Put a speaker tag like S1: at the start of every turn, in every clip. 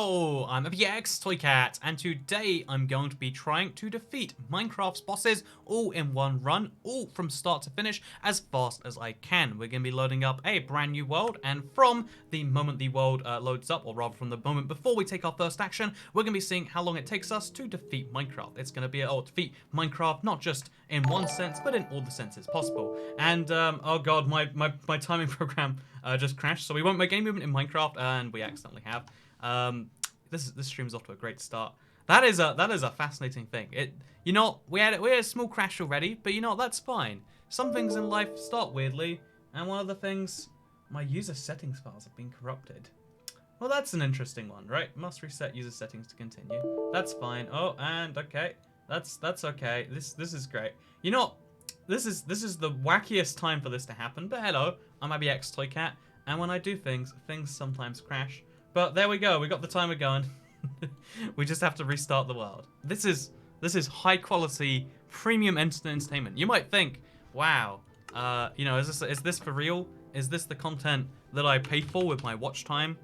S1: Hello, I'm FX Toycat, and today I'm going to be trying to defeat Minecraft's bosses all in one run, all from start to finish, as fast as I can. We're going to be loading up a brand new world, and from the moment the world loads up, or rather from the moment before we take our first action, we're going to be seeing how long it takes us to defeat Minecraft. It's going to be defeat Minecraft, not just in one sense, but in all the senses possible. And, oh god, my timing program just crashed, so we won't make any movement in Minecraft, and we accidentally have. This stream's off to a great start. That is a fascinating thing. We had a small crash already, but that's fine. Some things in life start weirdly, and one of the things, my user settings files have been corrupted. Well, that's an interesting one, right? Must reset user settings to continue. That's fine. Oh, and okay, that's okay. This is great. This is the wackiest time for this to happen. But hello, I'm ABX Toycat, and when I do things sometimes crash. But there we go. We got the timer going. We just have to restart the world. This is high quality premium entertainment. You might think, wow, is this for real? Is this the content that I pay for with my watch time?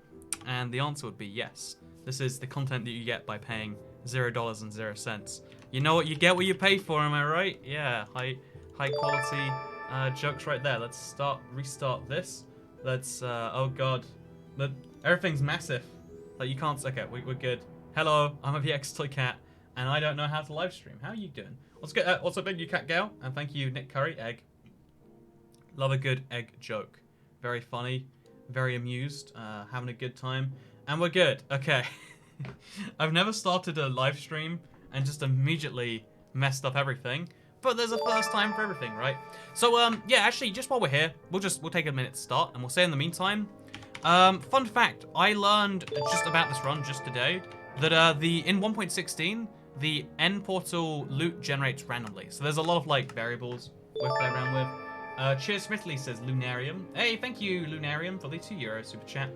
S1: And the answer would be yes. This is the content that you get by paying $0.00. You know what you get, what you pay for. Am I right? Yeah, high quality jokes right there. Let's restart this. Let's oh god, everything's massive. Like you can't. Okay, we're good. Hello, I'm a VX Toycat, and I don't know how to live stream. How are you doing? What's good? What's up, you cat gal? And thank you, Nick Curry. Egg. Love a good egg joke. Very funny. Very amused. Having a good time, and we're good. Okay. I've never started a live stream and just immediately messed up everything. But there's a first time for everything, right? So yeah, actually, just while we're here, we'll take a minute to start, and we'll say in the meantime. Fun fact, I learned just about this run just today that in 1.16 the end portal loot generates randomly. So there's a lot of like variables we play around with. Cheers Smithley says Lunarium. Hey, thank you Lunarium for the €2 super chat.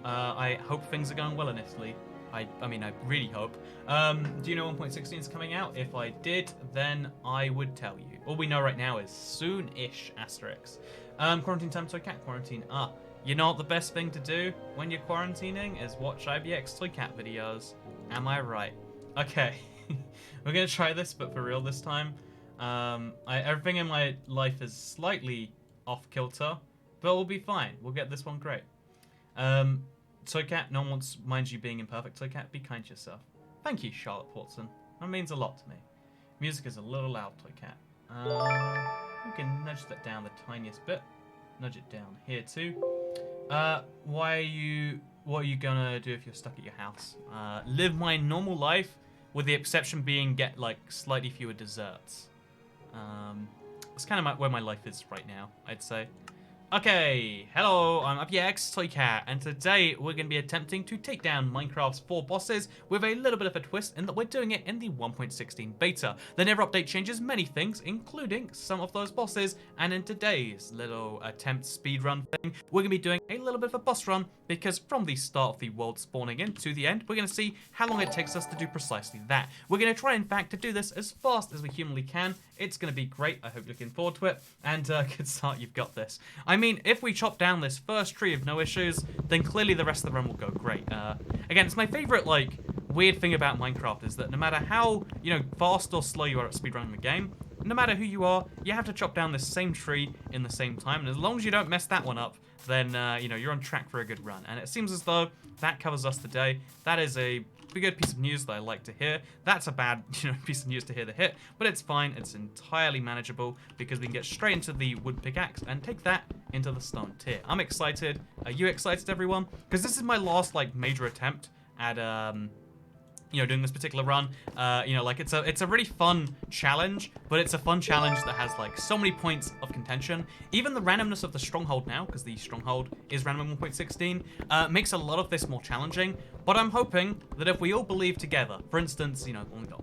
S1: I hope things are going well in Italy. I mean, I really hope. Do you know 1.16 is coming out? If I did, then I would tell you. All we know right now is soon-ish asterisks. Quarantine time Toycat quarantine. You know what the best thing to do when you're quarantining is watch IBX Toycat videos. Am I right? Okay. We're gonna try this, but for real this time. Everything in my life is slightly off kilter, but we'll be fine. We'll get this one great. Toycat, no one minds you being imperfect. Toycat, be kind to yourself. Thank you, Charlotte Portson. That means a lot to me. Music is a little loud, Toycat. We can nudge that down the tiniest bit. Nudge it down here too. What are you gonna do if you're stuck at your house? Live my normal life, with the exception being get like slightly fewer desserts. It's kind of where my life is right now, I'd say. Okay, hello, I'm ABX Toycat, and today we're going to be attempting to take down Minecraft's 4 bosses with a little bit of a twist in that we're doing it in the 1.16 beta. The Nether update changes many things, including some of those bosses, and in today's little attempt speedrun thing, we're going to be doing a little bit of a boss run, because from the start of the world spawning in to the end, we're going to see how long it takes us to do precisely that. We're going to try, in fact, to do this as fast as we humanly can. It's going to be great. I hope you're looking forward to it. And good start, you've got this. I mean, if we chop down this first tree of no issues, then clearly the rest of the run will go great. Again, it's my favorite, like, weird thing about Minecraft is that no matter how, fast or slow you are at speedrunning the game, no matter who you are, you have to chop down this same tree in the same time. And as long as you don't mess that one up, then, you're on track for a good run. And it seems as though that covers us today. That is a good piece of news that I like to hear. That's a bad, piece of news to hear the hit, but it's fine. It's entirely manageable because we can get straight into the wood pickaxe and take that into the stone tier. I'm excited. Are you excited, everyone? Because this is my last, like, major attempt at, doing this particular run. It's a really fun challenge, but it's a fun challenge that has like so many points of contention. Even the randomness of the stronghold now, because the stronghold is random in 1.16, makes a lot of this more challenging. But I'm hoping that if we all believe together, for instance,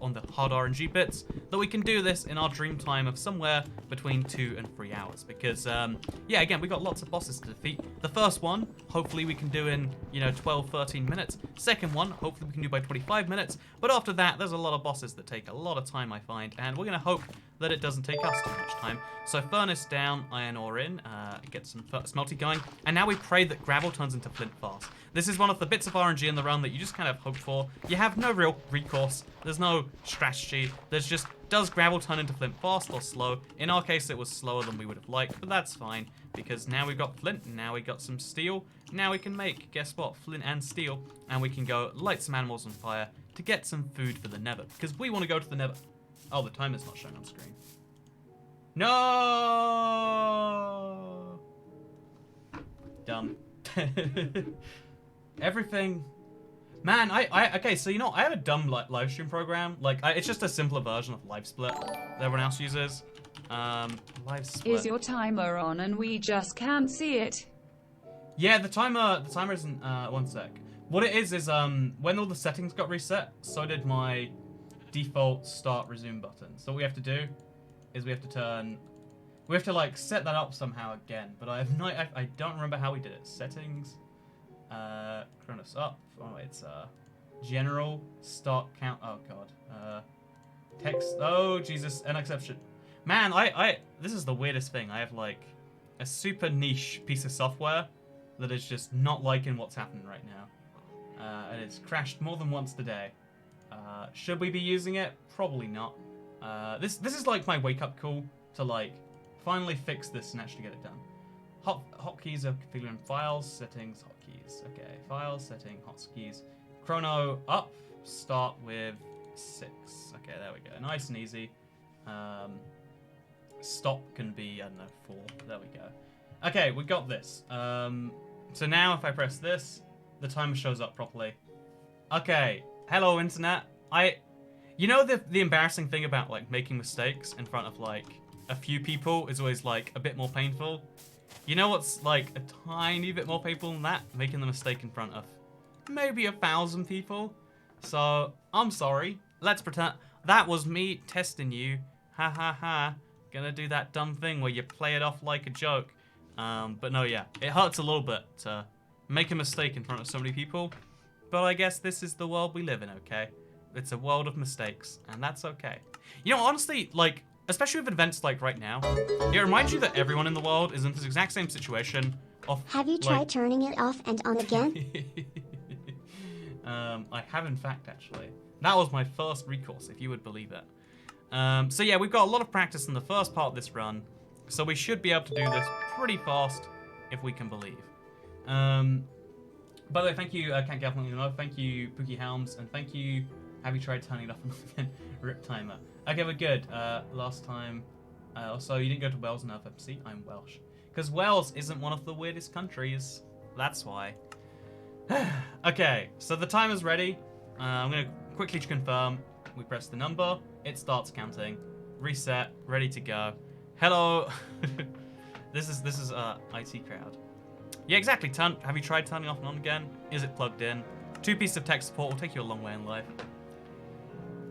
S1: on the hard RNG bits, that we can do this in our dream time of somewhere between 2 and 3 hours. Because, yeah, again, we got lots of bosses to defeat. The first one, hopefully we can do in, 12, 13 minutes. Second one, hopefully we can do by 25 minutes. But after that, there's a lot of bosses that take a lot of time, I find. And we're going to hope that it doesn't take us too much time. So furnace down, iron ore in, get some smelting going, and now we pray that gravel turns into flint fast. This is one of the bits of RNG in the run that you just kind of hope for. You have no real recourse, there's no strategy, there's just, does gravel turn into flint fast or slow? In our case, it was slower than we would have liked, but that's fine, because now we've got flint, now we got some steel, now we can make, guess what, flint and steel, and we can go light some animals on fire to get some food for the Nether, because we want to go to the Nether. Oh, the timer's not showing on screen. No! Dumb. Everything. Man, okay, so you know, I have a dumb live stream program. Like, it's just a simpler version of Live Split that everyone else uses. Live Split.
S2: Is your timer on and we just can't see it?
S1: Yeah, the timer isn't, one sec. What it is when all the settings got reset, so did my default start resume button. So what we have to do is we have to like set that up somehow again, but I don't remember how we did it. Settings, Chronos up. Oh, it's general start count. Oh god. Text. Oh Jesus, an exception. Man, this is the weirdest thing. I have like a super niche piece of software that is just not liking what's happening right now, and it's crashed more than once today. Should we be using it? Probably not. This is like my wake up call to like finally fix this and actually get it done. Hotkeys are configuring files, settings, hotkeys. Okay, files, setting, hotkeys. Chrono up. Start with 6. Okay, there we go. Nice and easy. Stop can be, I don't know, 4. There we go. Okay, we got this. So now if I press this, the timer shows up properly. Okay, hello internet. You know the embarrassing thing about like making mistakes in front of like a few people is always like a bit more painful. You know what's like a tiny bit more painful than that? Making the mistake in front of maybe 1,000 people. So I'm sorry. Let's pretend that was me testing you. Ha ha ha. Gonna do that dumb thing where you play it off like a joke. But no, yeah, it hurts a little bit to make a mistake in front of so many people. But I guess this is the world we live in, okay? It's a world of mistakes, and that's okay. You know, honestly, like, especially with events like right now, it reminds you that everyone in the world is in this exact same situation of...
S3: Have you tried turning it off and on again?
S1: I have, in fact, actually. That was my first recourse, if you would believe it. So yeah, we've got a lot of practice in the first part of this run, so we should be able to do this pretty fast, if we can believe. By the way, thank you, Cat Gaffling, thank you, Pookie Helms, and thank you, have you tried turning it off and on again? Rip timer. Okay, we're good. Last time, also, you didn't go to Wales enough, see, I'm Welsh. Because Wales isn't one of the weirdest countries, that's why. Okay, so the timer's ready. I'm going to quickly confirm. We press the number, it starts counting. Reset, ready to go. Hello. This is IT crowd. Yeah, exactly. Have you tried turning off and on again? Is it plugged in? 2 pieces of tech support will take you a long way in life.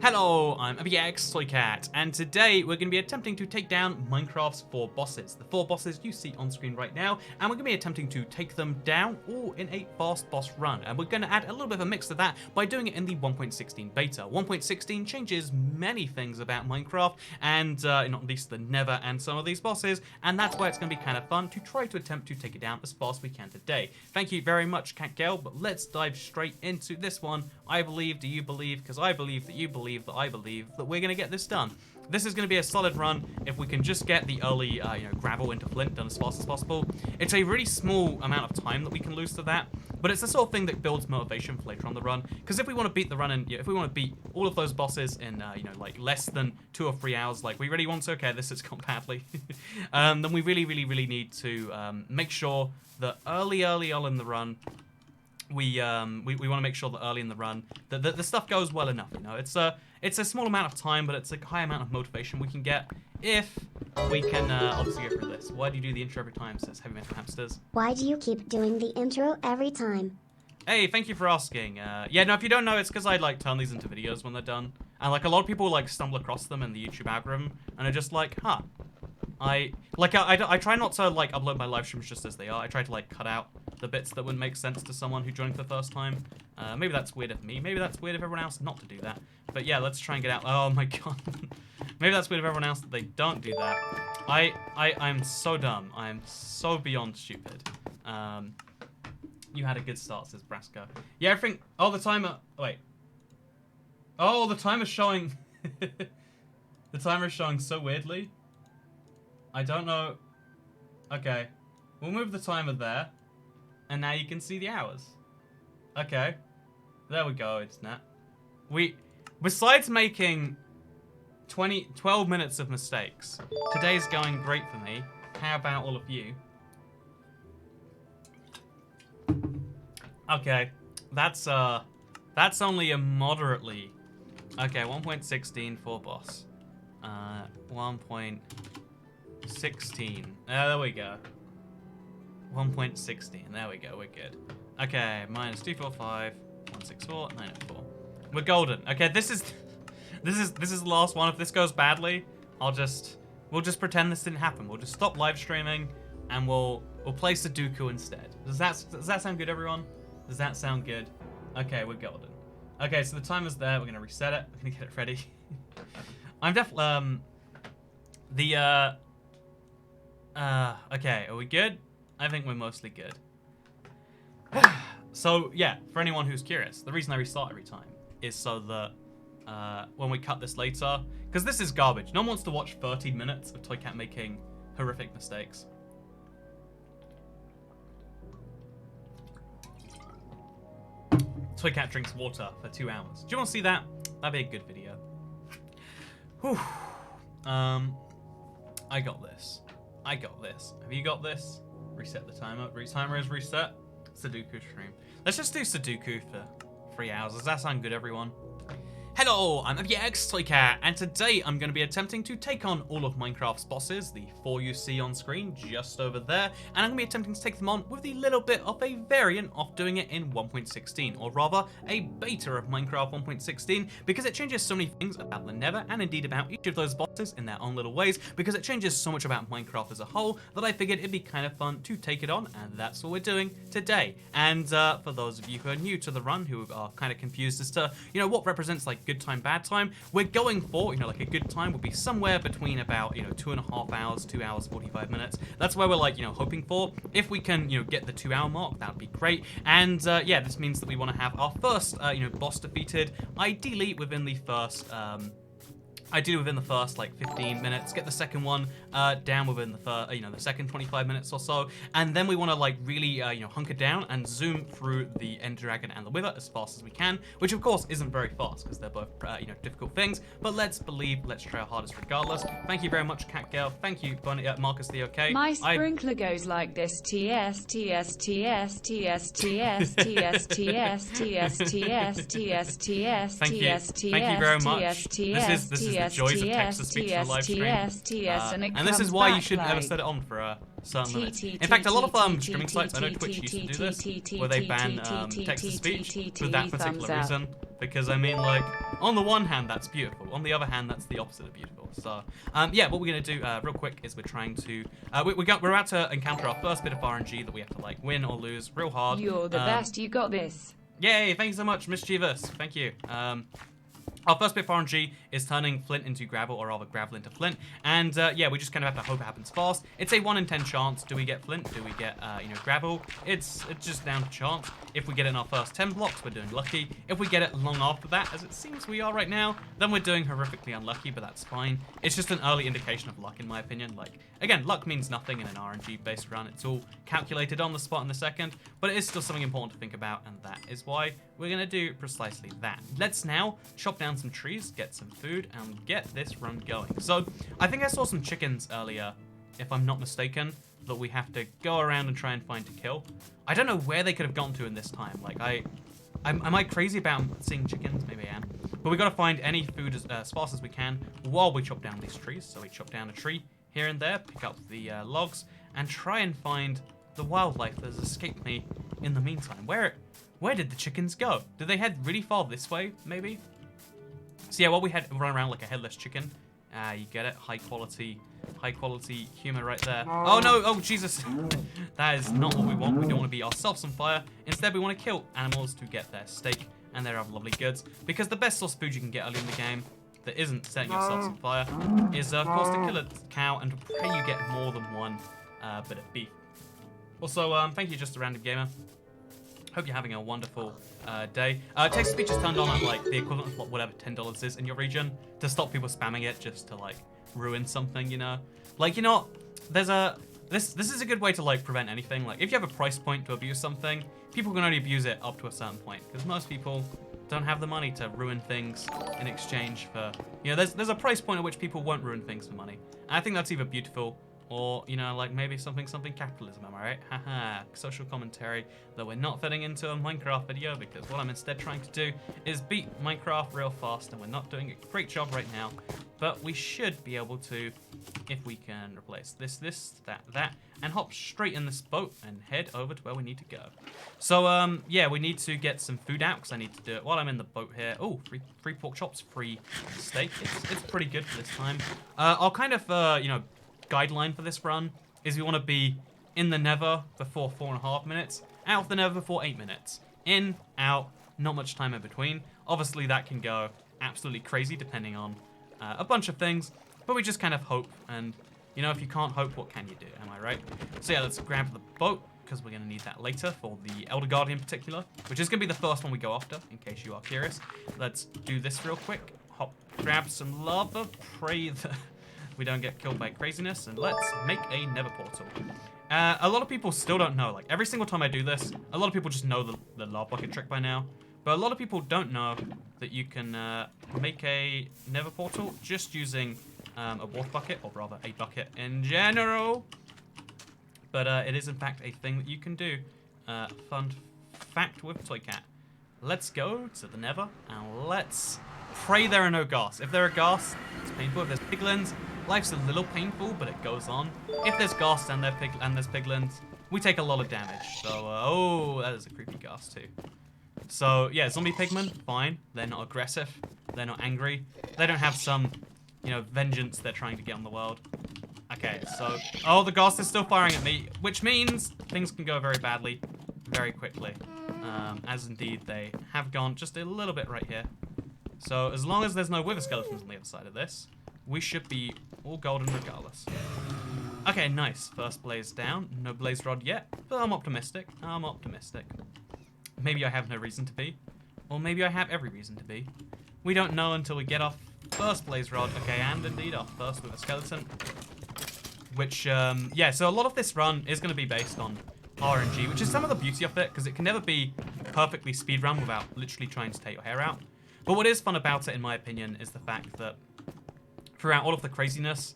S1: Hello, I'm ABX Toycat, and today we're going to be attempting to take down Minecraft's 4 bosses. The 4 bosses you see on screen right now, and we're going to be attempting to take them down all in a fast boss run. And we're going to add a little bit of a mix to that by doing it in the 1.16 beta. 1.16 changes many things about Minecraft, and not least the Nether and some of these bosses, and that's why it's going to be kind of fun to try to attempt to take it down as fast as we can today. Thank you very much, Cat Girl, but let's dive straight into this one. I believe, do you believe? Because I believe that you believe that I believe that we're going to get this done. This is going to be a solid run if we can just get the early gravel into flint done as fast as possible. It's a really small amount of time that we can lose to that, but it's the sort of thing that builds motivation for later on the run. Because if we want to beat the run and if we want to beat all of those bosses in like less than 2 or 3 hours, like we really want to, okay, this has gone badly, then we really need to make sure that early on in the run we want to make sure that early in the run that the stuff goes well enough. It's a small amount of time, but it's a high amount of motivation we can get if we can obviously go through this. Why do you do the intro every time? Says Heavy Metal Hamsters.
S3: Why do you keep doing the intro every time?
S1: Hey, thank you for asking. Yeah, no, if you don't know, it's because I like turn these into videos when they're done, and like a lot of people like stumble across them in the YouTube algorithm, and are just like, huh. I try not to like upload my live streams just as they are. I try to like cut out the bits that wouldn't make sense to someone who joined for the first time. Maybe that's weird of me. Maybe that's weird of everyone else not to do that. But yeah, let's try and get out. Oh my god. Maybe that's weird of everyone else that they don't do that. I'm so dumb. I'm so beyond stupid. You had a good start, says Brasco. Yeah, everything. Oh, the timer. Wait. Oh, the timer's showing. The timer is showing so weirdly. I don't know. Okay. We'll move the timer there. And now you can see the hours. Okay. There we go, it's not. Besides making 12 minutes of mistakes, today's going great for me. How about all of you? Okay. That's only a moderately... Okay, 1.16 for boss. 1.16. There we go. 1.16. There we go. We're good. Okay, minus 245, 164, 904. We're golden. Okay, this is the last one. If this goes badly, we'll just pretend this didn't happen. We'll just stop live streaming, and we'll play Sudoku instead. Does that sound good, everyone? Does that sound good? Okay, we're golden. Okay, so the timer's there. We're gonna reset it. We're gonna get it ready. I'm definitely okay, are we good? I think we're mostly good. So yeah, for anyone who's curious, the reason I restart every time is so that when we cut this later, because this is garbage. No one wants to watch 13 minutes of Toycat making horrific mistakes. Toycat drinks water for 2 hours. Do you want to see that? That'd be a good video. Whew. I got this. I got this. Have you got this? Reset the timer. Timer is reset. Sudoku stream. Let's just do Sudoku for 3 hours. Does that sound good, everyone? Hello, I'm Toycat, and today I'm going to be attempting to take on all of Minecraft's bosses, the 4 you see on screen just over there, and I'm going to be attempting to take them on with a little bit of a variant of doing it in 1.16, or rather, a beta of Minecraft 1.16, because it changes so many things about the Nether, and indeed about each of those bosses in their own little ways, because it changes so much about Minecraft as a whole, that I figured it'd be kind of fun to take it on, and that's what we're doing today. And for those of you who are new to the run, who are kind of confused as to, what represents like good time, bad time, we're going for, like a good time will be somewhere between about, 2.5 hours, 2 hours, 45 minutes. That's where we're like, hoping for. If we can, get the 2 hour mark, that would be great. And yeah, this means that we want to have our first, boss defeated, ideally within the first, like 15 minutes, get the second one down within the second 25 minutes or so, and then we want to like really hunker down and zoom through the Ender Dragon and the Wither as fast as we can, which of course isn't very fast because they're both difficult things, but let's try our hardest regardless. Thank you very much, Cat Girl. Thank you, Marcus the OK.
S2: My sprinkler goes like this: TS TS TS TS TS TS TS TS TS TS TS
S1: Thank you very much. This is the joys of text-to-speech for live stream. And this is why you shouldn't ever set it on for a certain limit. In fact, a lot of streaming sites, I know Twitch used to do this, where they ban text-to-speech for that particular reason. Because, I mean, like, on the one hand, that's beautiful. On the other hand, that's the opposite of beautiful. So, yeah, what we're going to do real quick is we're trying to... we're about to encounter our first bit of RNG that we have to, like, win or lose real hard.
S2: You're the best. You got this.
S1: Yay, thank you so much, Mischievous. Thank you. Our first bit of RNG is turning flint into gravel, or rather gravel into flint. And yeah, we just kind of have to hope it happens fast. It's a 1 in 10 chance. Do we get flint? Do we get gravel? It's just down to chance. If we get it in our first 10 blocks, we're doing lucky. If we get it long after that, as it seems we are right now, then we're doing horrifically unlucky, but that's fine. It's just an early indication of luck, in my opinion. Like, again, luck means nothing in an RNG-based run. It's all calculated on the spot in the second, but it is still something important to think about, and that is why we're going to do precisely that. Let's now chop down some trees, get some food, and get this run going. So, I think I saw some chickens earlier, if I'm not mistaken, that we have to go around and try and find to kill. I don't know where they could have gone to in this time. Like, am I crazy about seeing chickens? Maybe I am. But we got to find any food as fast as we can while we chop down these trees. So we chop down a tree here and there, pick up the logs, and try and find the wildlife that has escaped me in the meantime. Where did the chickens go? Did they head really far this way, maybe? So yeah, while we run around like a headless chicken, Ah, you get it? High quality humor right there. Oh no, oh Jesus. That is not what we want. We don't want to be ourselves on fire. Instead, we want to kill animals to get their steak and their other lovely goods. Because the best source of food you can get early in the game that isn't setting yourselves on fire is, of course, to kill a cow and to pray you get more than one bit of beef. Also, thank you, Just a Random Gamer. Hope you're having a wonderful day. Text-to-speech is turned on at like the equivalent of whatever $10 is in your region to stop people spamming it just to like ruin something, you know? Like, you know, there's this is a good way to like prevent anything. Like, if you have a price point to abuse something, people can only abuse it up to a certain point because most people don't have the money to ruin things in exchange for, you know, there's a price point at which people won't ruin things for money. And I think that's either beautiful or, you know, like maybe something capitalism, am I right? Haha, social commentary that we're not fitting into a Minecraft video because what I'm instead trying to do is beat Minecraft real fast and we're not doing a great job right now. But we should be able to, if we can replace this, that, and hop straight in this boat and head over to where we need to go. So, yeah, we need to get some food out because I need to do it while I'm in the boat here. Oh, free pork chops, free steak. It's pretty good for this time. I'll kind of, you know, guideline for this run is we want to be in the Nether before 4.5 minutes, out of the Nether before 8 minutes. In, out, not much time in between. Obviously, that can go absolutely crazy depending on a bunch of things, but we just kind of hope, and you know, if you can't hope, what can you do, am I right? So yeah, let's grab the boat, because we're going to need that later for the Elder Guardian in particular, which is going to be the first one we go after, in case you are curious. Let's do this real quick. Hop, grab some lava, pray that we don't get killed by craziness, and let's make a Nether portal. A lot of people still don't know, like every single time I do this, a lot of people just know the lava bucket trick by now. But a lot of people don't know that you can make a Nether portal just using a water bucket, or rather a bucket in general. But it is in fact a thing that you can do. Fun fact with Toy Cat. Let's go to the Nether and let's pray there are no ghasts. If there are ghasts, it's painful. If there's piglins, life's a little painful, but it goes on. If there's ghasts and there's piglins, we take a lot of damage. So, oh, that is a creepy ghast too. So, yeah, zombie pigmen, fine. They're not aggressive. They're not angry. They don't have some, you know, vengeance they're trying to get on the world. Okay, so... Oh, the ghast is still firing at me, which means things can go very badly very quickly. As indeed they have gone just a little bit right here. So, as long as there's no wither skeletons on the other side of this, we should be all golden regardless. Okay, nice. First blaze down. No blaze rod yet, but I'm optimistic. I'm optimistic. Maybe I have no reason to be. Or maybe I have every reason to be. We don't know until we get off first blaze rod. Okay, and indeed our first with a skeleton. Which, yeah, so a lot of this run is going to be based on RNG, which is some of the beauty of it, because it can never be perfectly speedrun without literally trying to take your hair out. But what is fun about it, in my opinion, is the fact that throughout all of the craziness,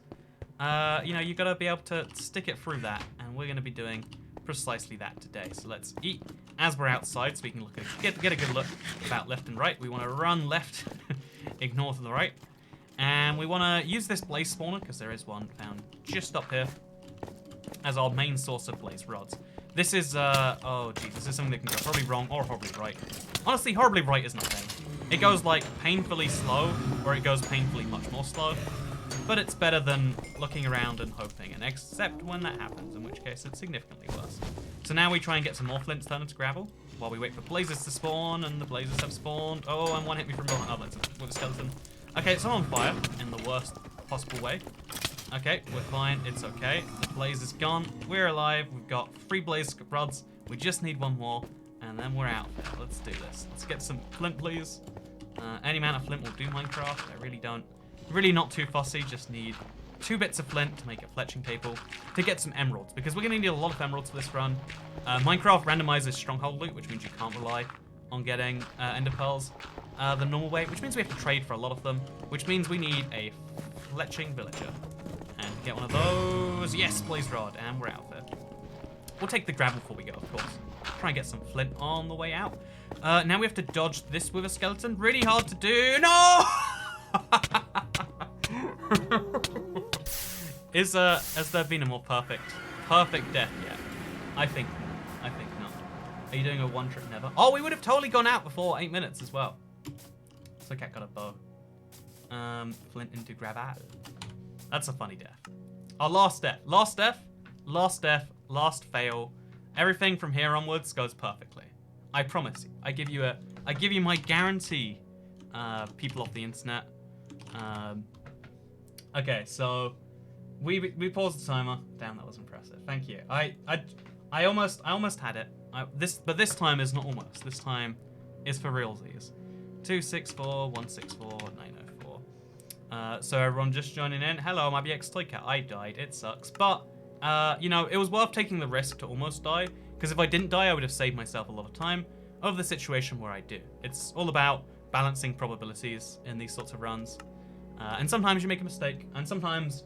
S1: you know, you got to be able to stick it through that, and we're going to be doing precisely that today. So let's eat as we're outside so we can look at get a good look about left and right. We want to run left, ignore to the right, and we want to use this blaze spawner because there is one found just up here as our main source of blaze rods. This is oh geez, this is something that can go horribly wrong or horribly right. Honestly, horribly right is nothing. It goes like painfully slow, or it goes painfully much more slow. But it's better than looking around and hoping, and except when that happens, in which case it's significantly worse. So now we try and get some more flints turned into gravel, while we wait for blazes to spawn, and the blazes have spawned. Oh, and one hit me from behind. Oh, that's with a skeleton. Okay, so I'm on fire, in the worst possible way. Okay, we're fine, it's okay. The blaze is gone, we're alive, we've got 3 blaze rods, we just need 1 more, and then we're out. Let's do this. Let's get some flint, please. Any amount of flint will do Minecraft, I really don't. Really not too fussy, just need 2 bits of flint to make a fletching table to get some emeralds, because we're going to need a lot of emeralds for this run. Minecraft randomizes stronghold loot, which means you can't rely on getting ender pearls the normal way, which means we have to trade for a lot of them, which means we need a fletching villager. And get one of those. Yes, blaze rod, and we're out there. We'll take the gravel before we go, of course. Try and get some flint on the way out. Now we have to dodge this with a skeleton. Really hard to do. No! Has there been a more perfect death yet? I think not. Are you doing a one-trick Nether? Oh, we would have totally gone out before 8 minutes as well. So Cat got a bow. Flint into gravel. That's a funny death. Our last death. Last death, last death, last fail. Everything from here onwards goes perfectly. I promise you. I give you my guarantee, people off the internet. Okay, so we paused the timer. Damn, that was impressive. Thank you. I almost had it. But this time is not almost. This time is for realsies. 264 164 904. So everyone just joining in. Hello, I'm IBX Toycat. I died. It sucks, but you know, it was worth taking the risk to almost die, because if I didn't die, I would have saved myself a lot of time over the situation where I do. It's all about balancing probabilities in these sorts of runs. And sometimes you make a mistake, and sometimes,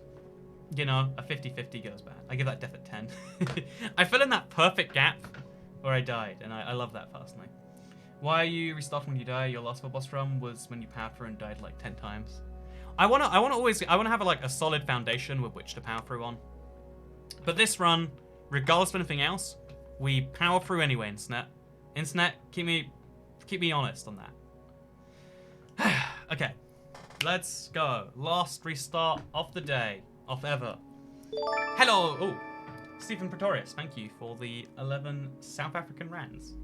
S1: you know, a 50-50 goes bad. I give that death a 10. I fell in that perfect gap where I died, and I love that personally. Why are you restarting when you die? Your last full boss run was when you powered through and died like 10 times. I wanna have like a solid foundation with which to power through on. But this run, regardless of anything else, we power through anyway, Internet. Internet, keep me honest on that. Okay, let's go. Last restart of the day, of ever. Hello, oh, Stephen Pretorius, thank you for the 11 South African rands.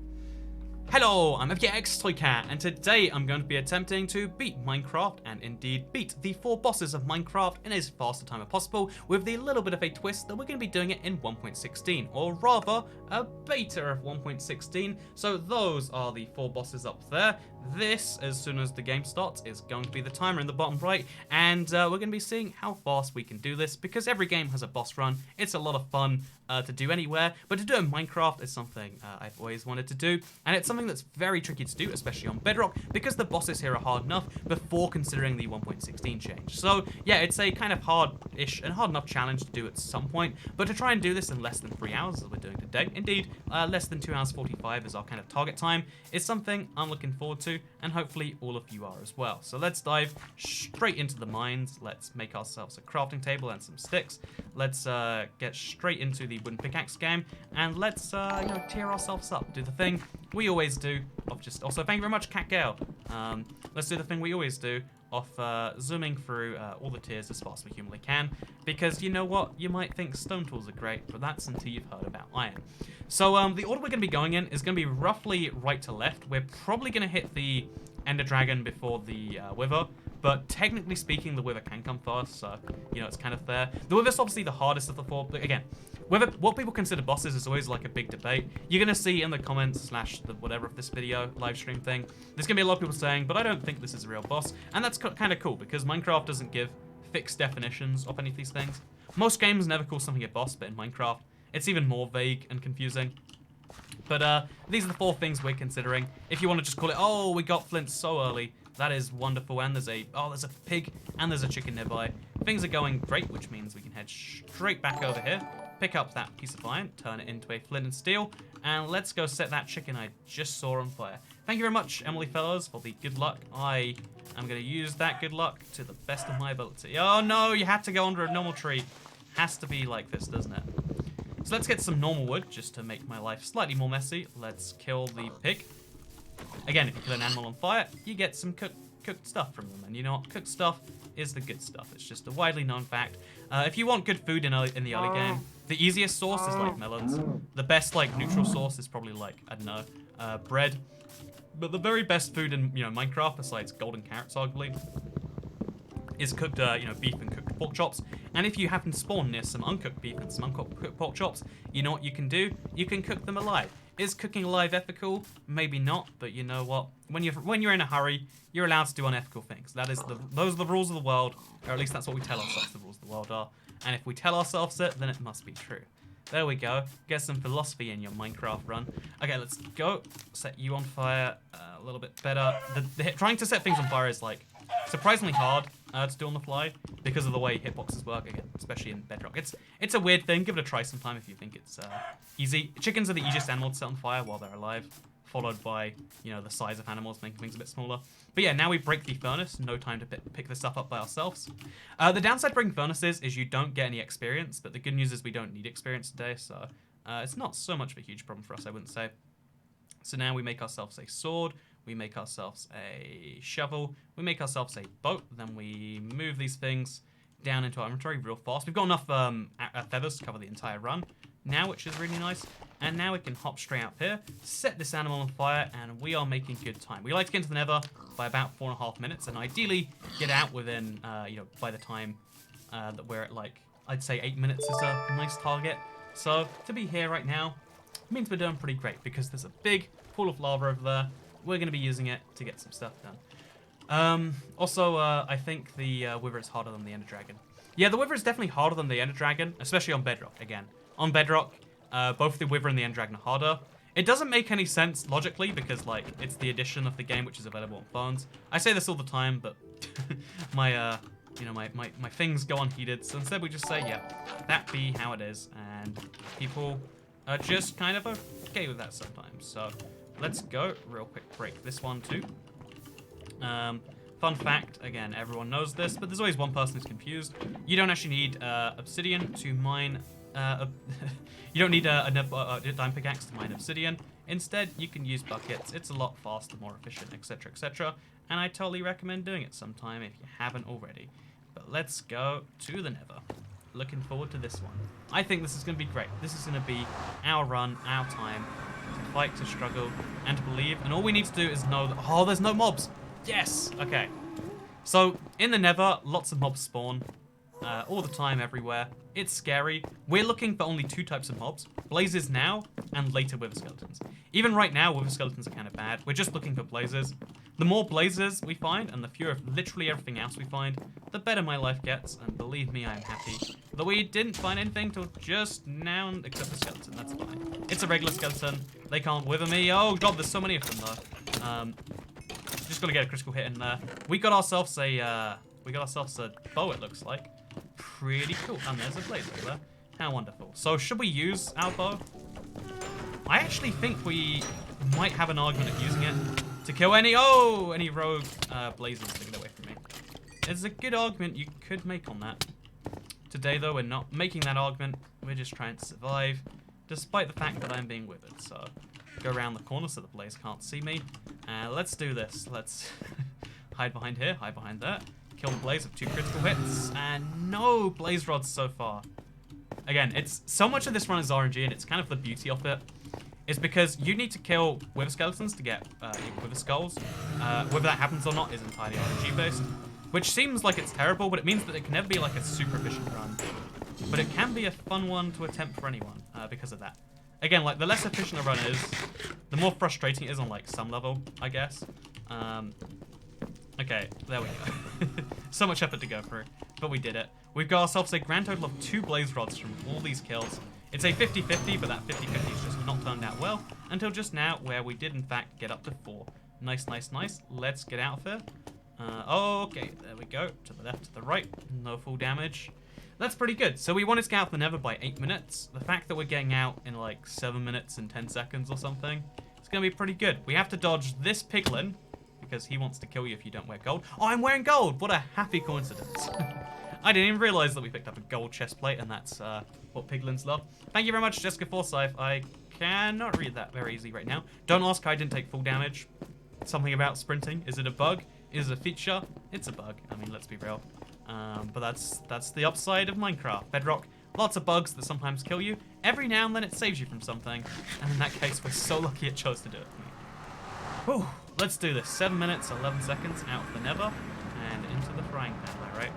S1: Hello, I'm FGX Toycat, and today I'm going to be attempting to beat Minecraft, and indeed beat the 4 bosses of Minecraft in as fast a time as possible, with the little bit of a twist that we're going to be doing it in 1.16, or rather, a beta of 1.16, so those are the 4 bosses up there. This, as soon as the game starts, is going to be the timer in the bottom right, and we're going to be seeing how fast we can do this, because every game has a boss run. It's a lot of fun to do anywhere, but to do in Minecraft is something I've always wanted to do, and it's something that's very tricky to do, especially on Bedrock, because the bosses here are hard enough before considering the 1.16 change. So yeah, it's a kind of hard-ish and hard enough challenge to do at some point, but to try and do this in less than 3 hours, as we're doing today, indeed, less than 2 hours 45 is our kind of target time, is something I'm looking forward to, and hopefully all of you are as well. So let's dive straight into the mines. Let's make ourselves a crafting table and some sticks. Let's get straight into the wooden pickaxe game, and let's you know, tear ourselves up. Do the thing we always do of just... Also, thank you very much, Cat Gale. Let's do the thing we always do of zooming through all the tiers as fast as we humanly can, because you know what? You might think stone tools are great, but that's until you've heard about iron. So the order we're going to be going in is going to be roughly right to left. We're probably going to hit the Ender Dragon before the Wither, but technically speaking, the Wither can come first, so, you know, it's kind of fair. The Wither's obviously the hardest of the 4, but again, what people consider bosses is always like a big debate. You're going to see in the comments / the whatever of this video, live stream thing, there's going to be a lot of people saying, but I don't think this is a real boss, and that's kind of cool, because Minecraft doesn't give fixed definitions of any of these things. Most games never call something a boss, but in Minecraft, it's even more vague and confusing. But these are the 4 things we're considering. If you want to just call it, oh, we got Flint so early, that is wonderful. And there's a pig, and there's a chicken nearby. Things are going great, which means we can head straight back over here, pick up that piece of iron, turn it into a flint and steel, and let's go set that chicken I just saw on fire. Thank you very much, Emily Fellows, for the good luck. I am going to use that good luck to the best of my ability. Oh no, you had to go under a normal tree. Has to be like this, doesn't it? So let's get some normal wood, just to make my life slightly more messy. Let's kill the pig. Again, if you kill an animal on fire, you get some cooked stuff from them. And you know what? Cooked stuff is the good stuff. It's just a widely known fact. If you want good food in the early game, the easiest source is like melons. The best like neutral source is probably like, I don't know, bread. But the very best food in, you know, Minecraft, besides golden carrots arguably, is cooked, you know, beef and cooked pork chops. And if you happen to spawn near some uncooked beef and some uncooked pork chops, you know what you can do? You can cook them alive. Is cooking alive ethical? Maybe not, but you know what? When you're in a hurry, you're allowed to do unethical things. Those are the rules of the world, or at least that's what we tell ourselves the rules of the world are. And if we tell ourselves it, then it must be true. There we go. Get some philosophy in your Minecraft run. Okay, let's go. Set you on fire a little bit better. Trying to set things on fire is like surprisingly hard to do on the fly because of the way hitboxes work, again, especially in Bedrock. It's a weird thing. Give it a try sometime if you think it's easy. Chickens are the easiest animal to set on fire while they're alive, followed by, you know, the size of animals, making things a bit smaller. But yeah, now we break the furnace. No time to pick this stuff up by ourselves. The downside breaking furnaces is you don't get any experience, but the good news is we don't need experience today, so it's not so much of a huge problem for us, I wouldn't say. So now we make ourselves a sword, we make ourselves a shovel, we make ourselves a boat, then we move these things, down into our inventory real fast. We've got enough feathers to cover the entire run now, which is really nice. And now we can hop straight up here, set this animal on fire, and we are making good time. We like to get into the Nether by about 4.5 minutes, and ideally get out within, by the time that we're at, like, I'd say 8 minutes is a nice target. So to be here right now means we're doing pretty great, because there's a big pool of lava over there. We're going to be using it to get some stuff done. Also, I think the Wither is harder than the Ender Dragon. Yeah, the Wither is definitely harder than the Ender Dragon, especially on Bedrock, again. On Bedrock, both the Wither and the Ender Dragon are harder. It doesn't make any sense logically, because, like, it's the edition of the game which is available on phones. I say this all the time, but my things go unheeded, so instead we just say, yeah, that be how it is, and people are just kind of okay with that sometimes. So let's go, real quick break this one too. Fun fact, again, everyone knows this, but there's always one person who's confused. You don't actually need obsidian to mine, you don't need a diamond pickaxe to mine obsidian. Instead, you can use buckets. It's a lot faster, more efficient, etc, etc. And I totally recommend doing it sometime if you haven't already. But let's go to the Nether. Looking forward to this one. I think this is going to be great. This is going to be our run, our time to fight, to struggle, and to believe. And all we need to do is know that, oh, there's no mobs. Yes. Okay. So in the Nether, lots of mobs spawn all the time, everywhere. It's scary. We're looking for only 2 types of mobs: blazes now and later wither skeletons. Even right now, wither skeletons are kind of bad. We're just looking for blazes. The more blazes we find, and the fewer of literally everything else we find, the better my life gets, and believe me, I am happy. Though we didn't find anything till just now, except the skeleton, that's fine. It's a regular skeleton. They can't wither me. Oh god, there's so many of them though. Just gotta get a critical hit in there. We got ourselves a bow, it looks like. Pretty cool. And there's a blaze over there. How wonderful. So should we use our bow? I actually think we might have an argument of using it to kill any rogue blazes to get away from me. There's a good argument you could make on that. Today though, we're not making that argument. We're just trying to survive, despite the fact that I'm being withered. So go around the corner so the blaze can't see me. Let's do this. Let's hide behind here, hide behind there. Kill the blaze with 2 critical hits, and no blaze rods so far. Again, it's so much of this run is RNG, and it's kind of the beauty of it. Is because you need to kill wither skeletons to get wither skulls. Whether that happens or not is entirely RNG based, which seems like it's terrible, but it means that it can never be like a super efficient run. But it can be a fun one to attempt for anyone because of that. Again, like the less efficient a run is, the more frustrating it is on like some level, I guess. Okay, there we go. So much effort to go through, but we did it. We've got ourselves a grand total of 2 blaze rods from all these kills. It's a 50-50, but that 50-50 is just not turned out well until just now, where we did in fact get up to 4. Nice, nice, nice. Let's get out of here. Okay, there we go. To the left, to the right. No full damage. That's pretty good. So we wanted to get out of the Nether by 8 minutes. The fact that we're getting out in like 7 minutes and 10 seconds or something, it's going to be pretty good. We have to dodge this piglin, because he wants to kill you if you don't wear gold. Oh, I'm wearing gold! What a happy coincidence. I didn't even realize that we picked up a gold chest plate, and that's what piglins love. Thank you very much, Jessica Forsyth. I cannot read that very easily right now. Don't ask how I didn't take full damage. Something about sprinting. Is it a bug? Is it a feature? It's a bug. I mean, let's be real. But that's the upside of Minecraft. Bedrock, lots of bugs that sometimes kill you. Every now and then it saves you from something. And in that case, we're so lucky it chose to do it. Whew. Let's do this. 7 minutes, 11 seconds out of the Nether and into the frying pan, am I right?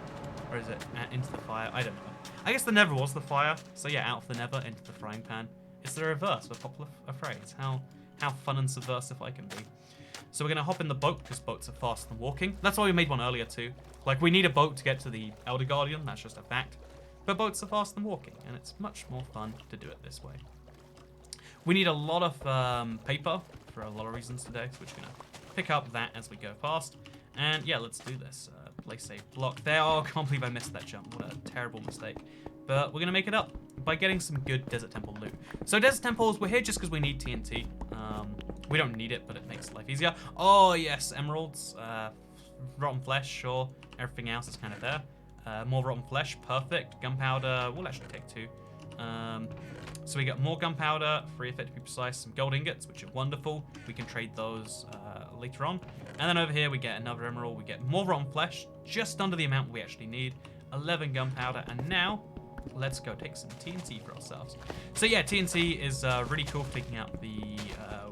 S1: Or is it into the fire? I don't know. I guess the Nether was the fire, so yeah, out of the Nether into the frying pan. It's the reverse of a popular phrase. How fun and subversive I can be. So we're gonna hop in the boat because boats are faster than walking. That's why we made one earlier too. Like we need a boat to get to the Elder Guardian. That's just a fact. But boats are faster than walking, and it's much more fun to do it this way. We need a lot of paper for a lot of reasons today, so we're just gonna pick up that as we go past. And yeah, let's do this. Place a block there. Oh, I can't believe I missed that jump. What a terrible mistake. But we're gonna make it up by getting some good Desert Temple loot. So Desert Temples, we're here just because we need TNT. We don't need it, but it makes life easier. Oh yes, emeralds, rotten flesh, sure. Everything else is kind of there. More rotten flesh, perfect. Gunpowder, we'll actually take 2. So we get more gunpowder, 3 if it to be precise, some gold ingots, which are wonderful. We can trade those later on. And then over here we get another emerald, we get more rotten flesh, just under the amount we actually need. 11 gunpowder, and now let's go take some TNT for ourselves. So yeah, TNT is really cool for taking out the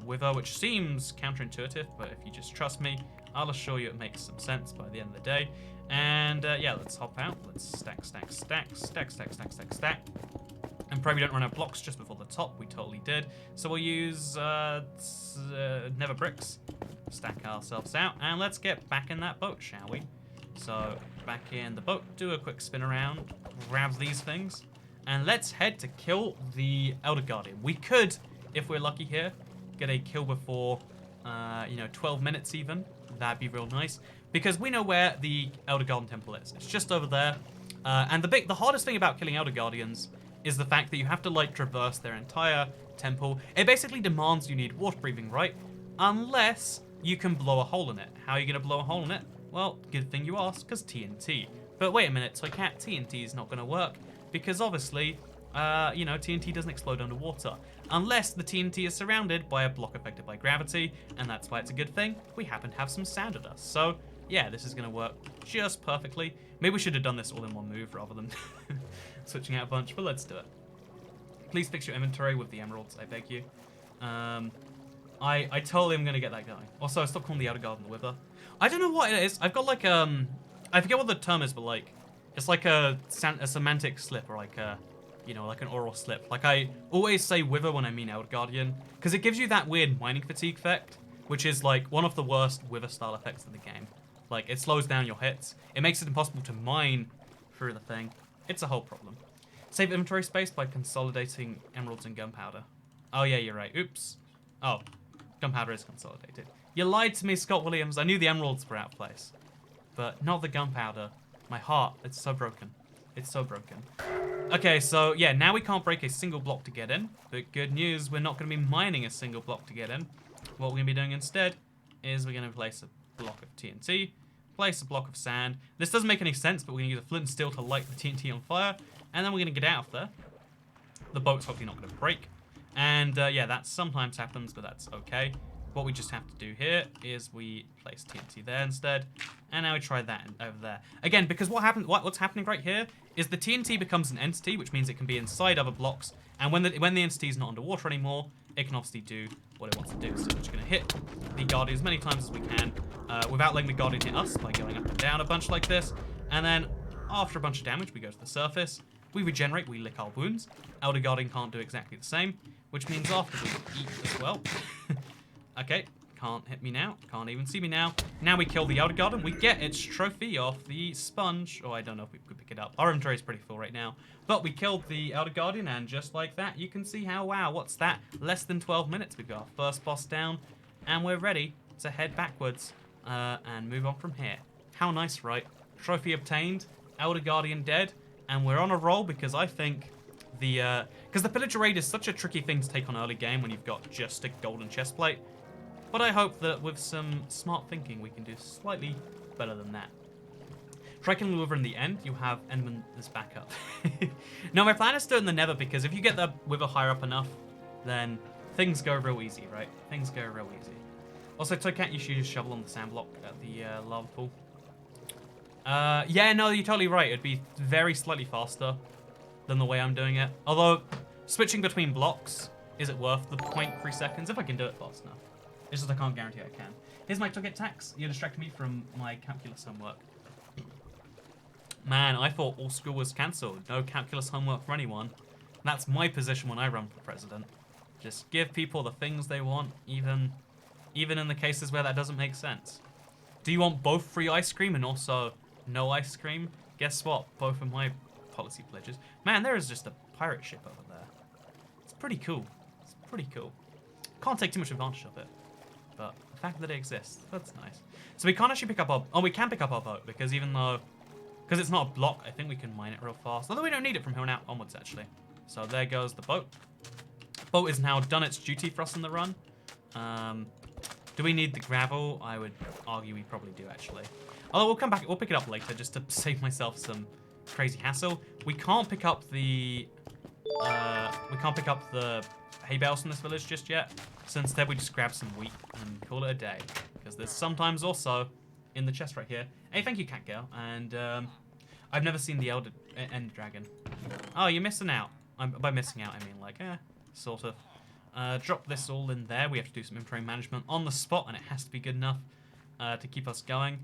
S1: Wither, which seems counterintuitive, but if you just trust me, I'll assure you it makes some sense by the end of the day. And yeah, let's hop out. Let's stack, stack, stack, stack, stack, stack, stack, stack. And pray we don't run out of blocks just before the top. We totally did. So we'll use Nether bricks, stack ourselves out, and let's get back in that boat, shall we? So back in the boat, do a quick spin around, grab these things, and let's head to kill the Elder Guardian. We could, if we're lucky here, get a kill before, 12 minutes even. That'd be real nice, because we know where the Elder Guardian Temple is. It's just over there. And the hardest thing about killing Elder Guardians is the fact that you have to, like, traverse their entire temple. It basically demands you need water breathing, right? Unless you can blow a hole in it. How are you going to blow a hole in it? Well, good thing you asked, because TNT. But wait a minute, Toycat, TNT is not going to work, because obviously, TNT doesn't explode underwater. Unless the TNT is surrounded by a block affected by gravity, and that's why it's a good thing. We happen to have some sand at us. So, yeah, this is going to work just perfectly. Maybe we should have done this all in one move rather than switching out a bunch, but let's do it. Please fix your inventory with the emeralds, I beg you. I totally am going to get that going. Also, stop calling the Outer Garden the Wither. I don't know what it is. I've got like, I forget what the term is, but like, it's like a semantic slip, or like a, like an oral slip. Like, I always say Wither when I mean Elder Guardian, because it gives you that weird mining fatigue effect, which is like one of the worst Wither style effects in the game. Like, it slows down your hits. It makes it impossible to mine through the thing. It's a whole problem. Save inventory space by consolidating emeralds and gunpowder. Oh yeah, you're right. Oops. Oh, gunpowder is consolidated. You lied to me, Scott Williams. I knew the emeralds were out of place, but not the gunpowder. My heart, it's so broken. It's so broken. Okay, so yeah, now we can't break a single block to get in, but good news, we're not going to be mining a single block to get in. What we're going to be doing instead is we're going to place a block of TNT, place a block of sand. This doesn't make any sense, but we're going to use a flint and steel to light the TNT on fire, and then we're going to get out of there. The boat's hopefully not going to break. And yeah, that sometimes happens, but that's okay. What we just have to do here is we place TNT there instead, and now we try that over there. Again, because what's happening right here is the TNT becomes an entity, which means it can be inside other blocks, and when the entity is not underwater anymore, it can obviously do what it wants to do. So we're just going to hit the Guardian as many times as we can, without letting the Guardian hit us, by going up and down a bunch like this, and then after a bunch of damage, we go to the surface, we regenerate, we lick our wounds. Elder Guardian can't do exactly the same, which means after we eat as well. Okay, can't hit me now, can't even see me now. Now we kill the Elder Guardian, we get its trophy off the sponge. Oh, I don't know if we could pick it up. Our inventory is pretty full right now. But we killed the Elder Guardian, and just like that, you can see how, wow, what's that? Less than 12 minutes, we've got our first boss down, and we're ready to head backwards and move on from here. How nice, right? Trophy obtained, Elder Guardian dead, and we're on a roll because I think because the Pillager Raid is such a tricky thing to take on early game when you've got just a golden chestplate. But I hope that with some smart thinking, we can do slightly better than that. Try killing the Wither in the end, you have Enderman as backup. No, my plan is to do it in the Nether, because if you get the Wither higher up enough, then things go real easy, right? Things go real easy. Also, Toycat, you should use shovel on the sand block at the lava pool. Yeah, no, you're totally right. It'd be very slightly faster than the way I'm doing it. Although, switching between blocks, is it worth the 0.3 seconds? If I can do it fast enough. It's just I can't guarantee I can. Here's my Toycat tax. You distracted me from my calculus homework. Man, I thought all school was cancelled. No calculus homework for anyone. That's my position when I run for president. Just give people the things they want, even in the cases where that doesn't make sense. Do you want both free ice cream and also no ice cream? Guess what? Both of my policy pledges. Man, there is just a pirate ship over there. It's pretty cool. It's pretty cool. Can't take too much advantage of it, but the fact that it exists, that's nice. So we can't actually pick up our... Oh, we can pick up our boat, because because it's not a block, I think we can mine it real fast. Although we don't need it from here on out onwards, actually. So there goes the boat. Boat has now done its duty for us in the run. Do we need the gravel? I would argue we probably do, actually. Although we'll come back, we'll pick it up later, just to save myself some crazy hassle. We can't pick up the hay bales from this village just yet. So instead we just grab some wheat and call it a day. Because there's sometimes also in the chest right here. Hey, thank you, cat girl. And I've never seen the End Dragon. Oh, you're missing out. By missing out, I mean like, sort of. Drop this all in there. We have to do some inventory management on the spot, and it has to be good enough to keep us going.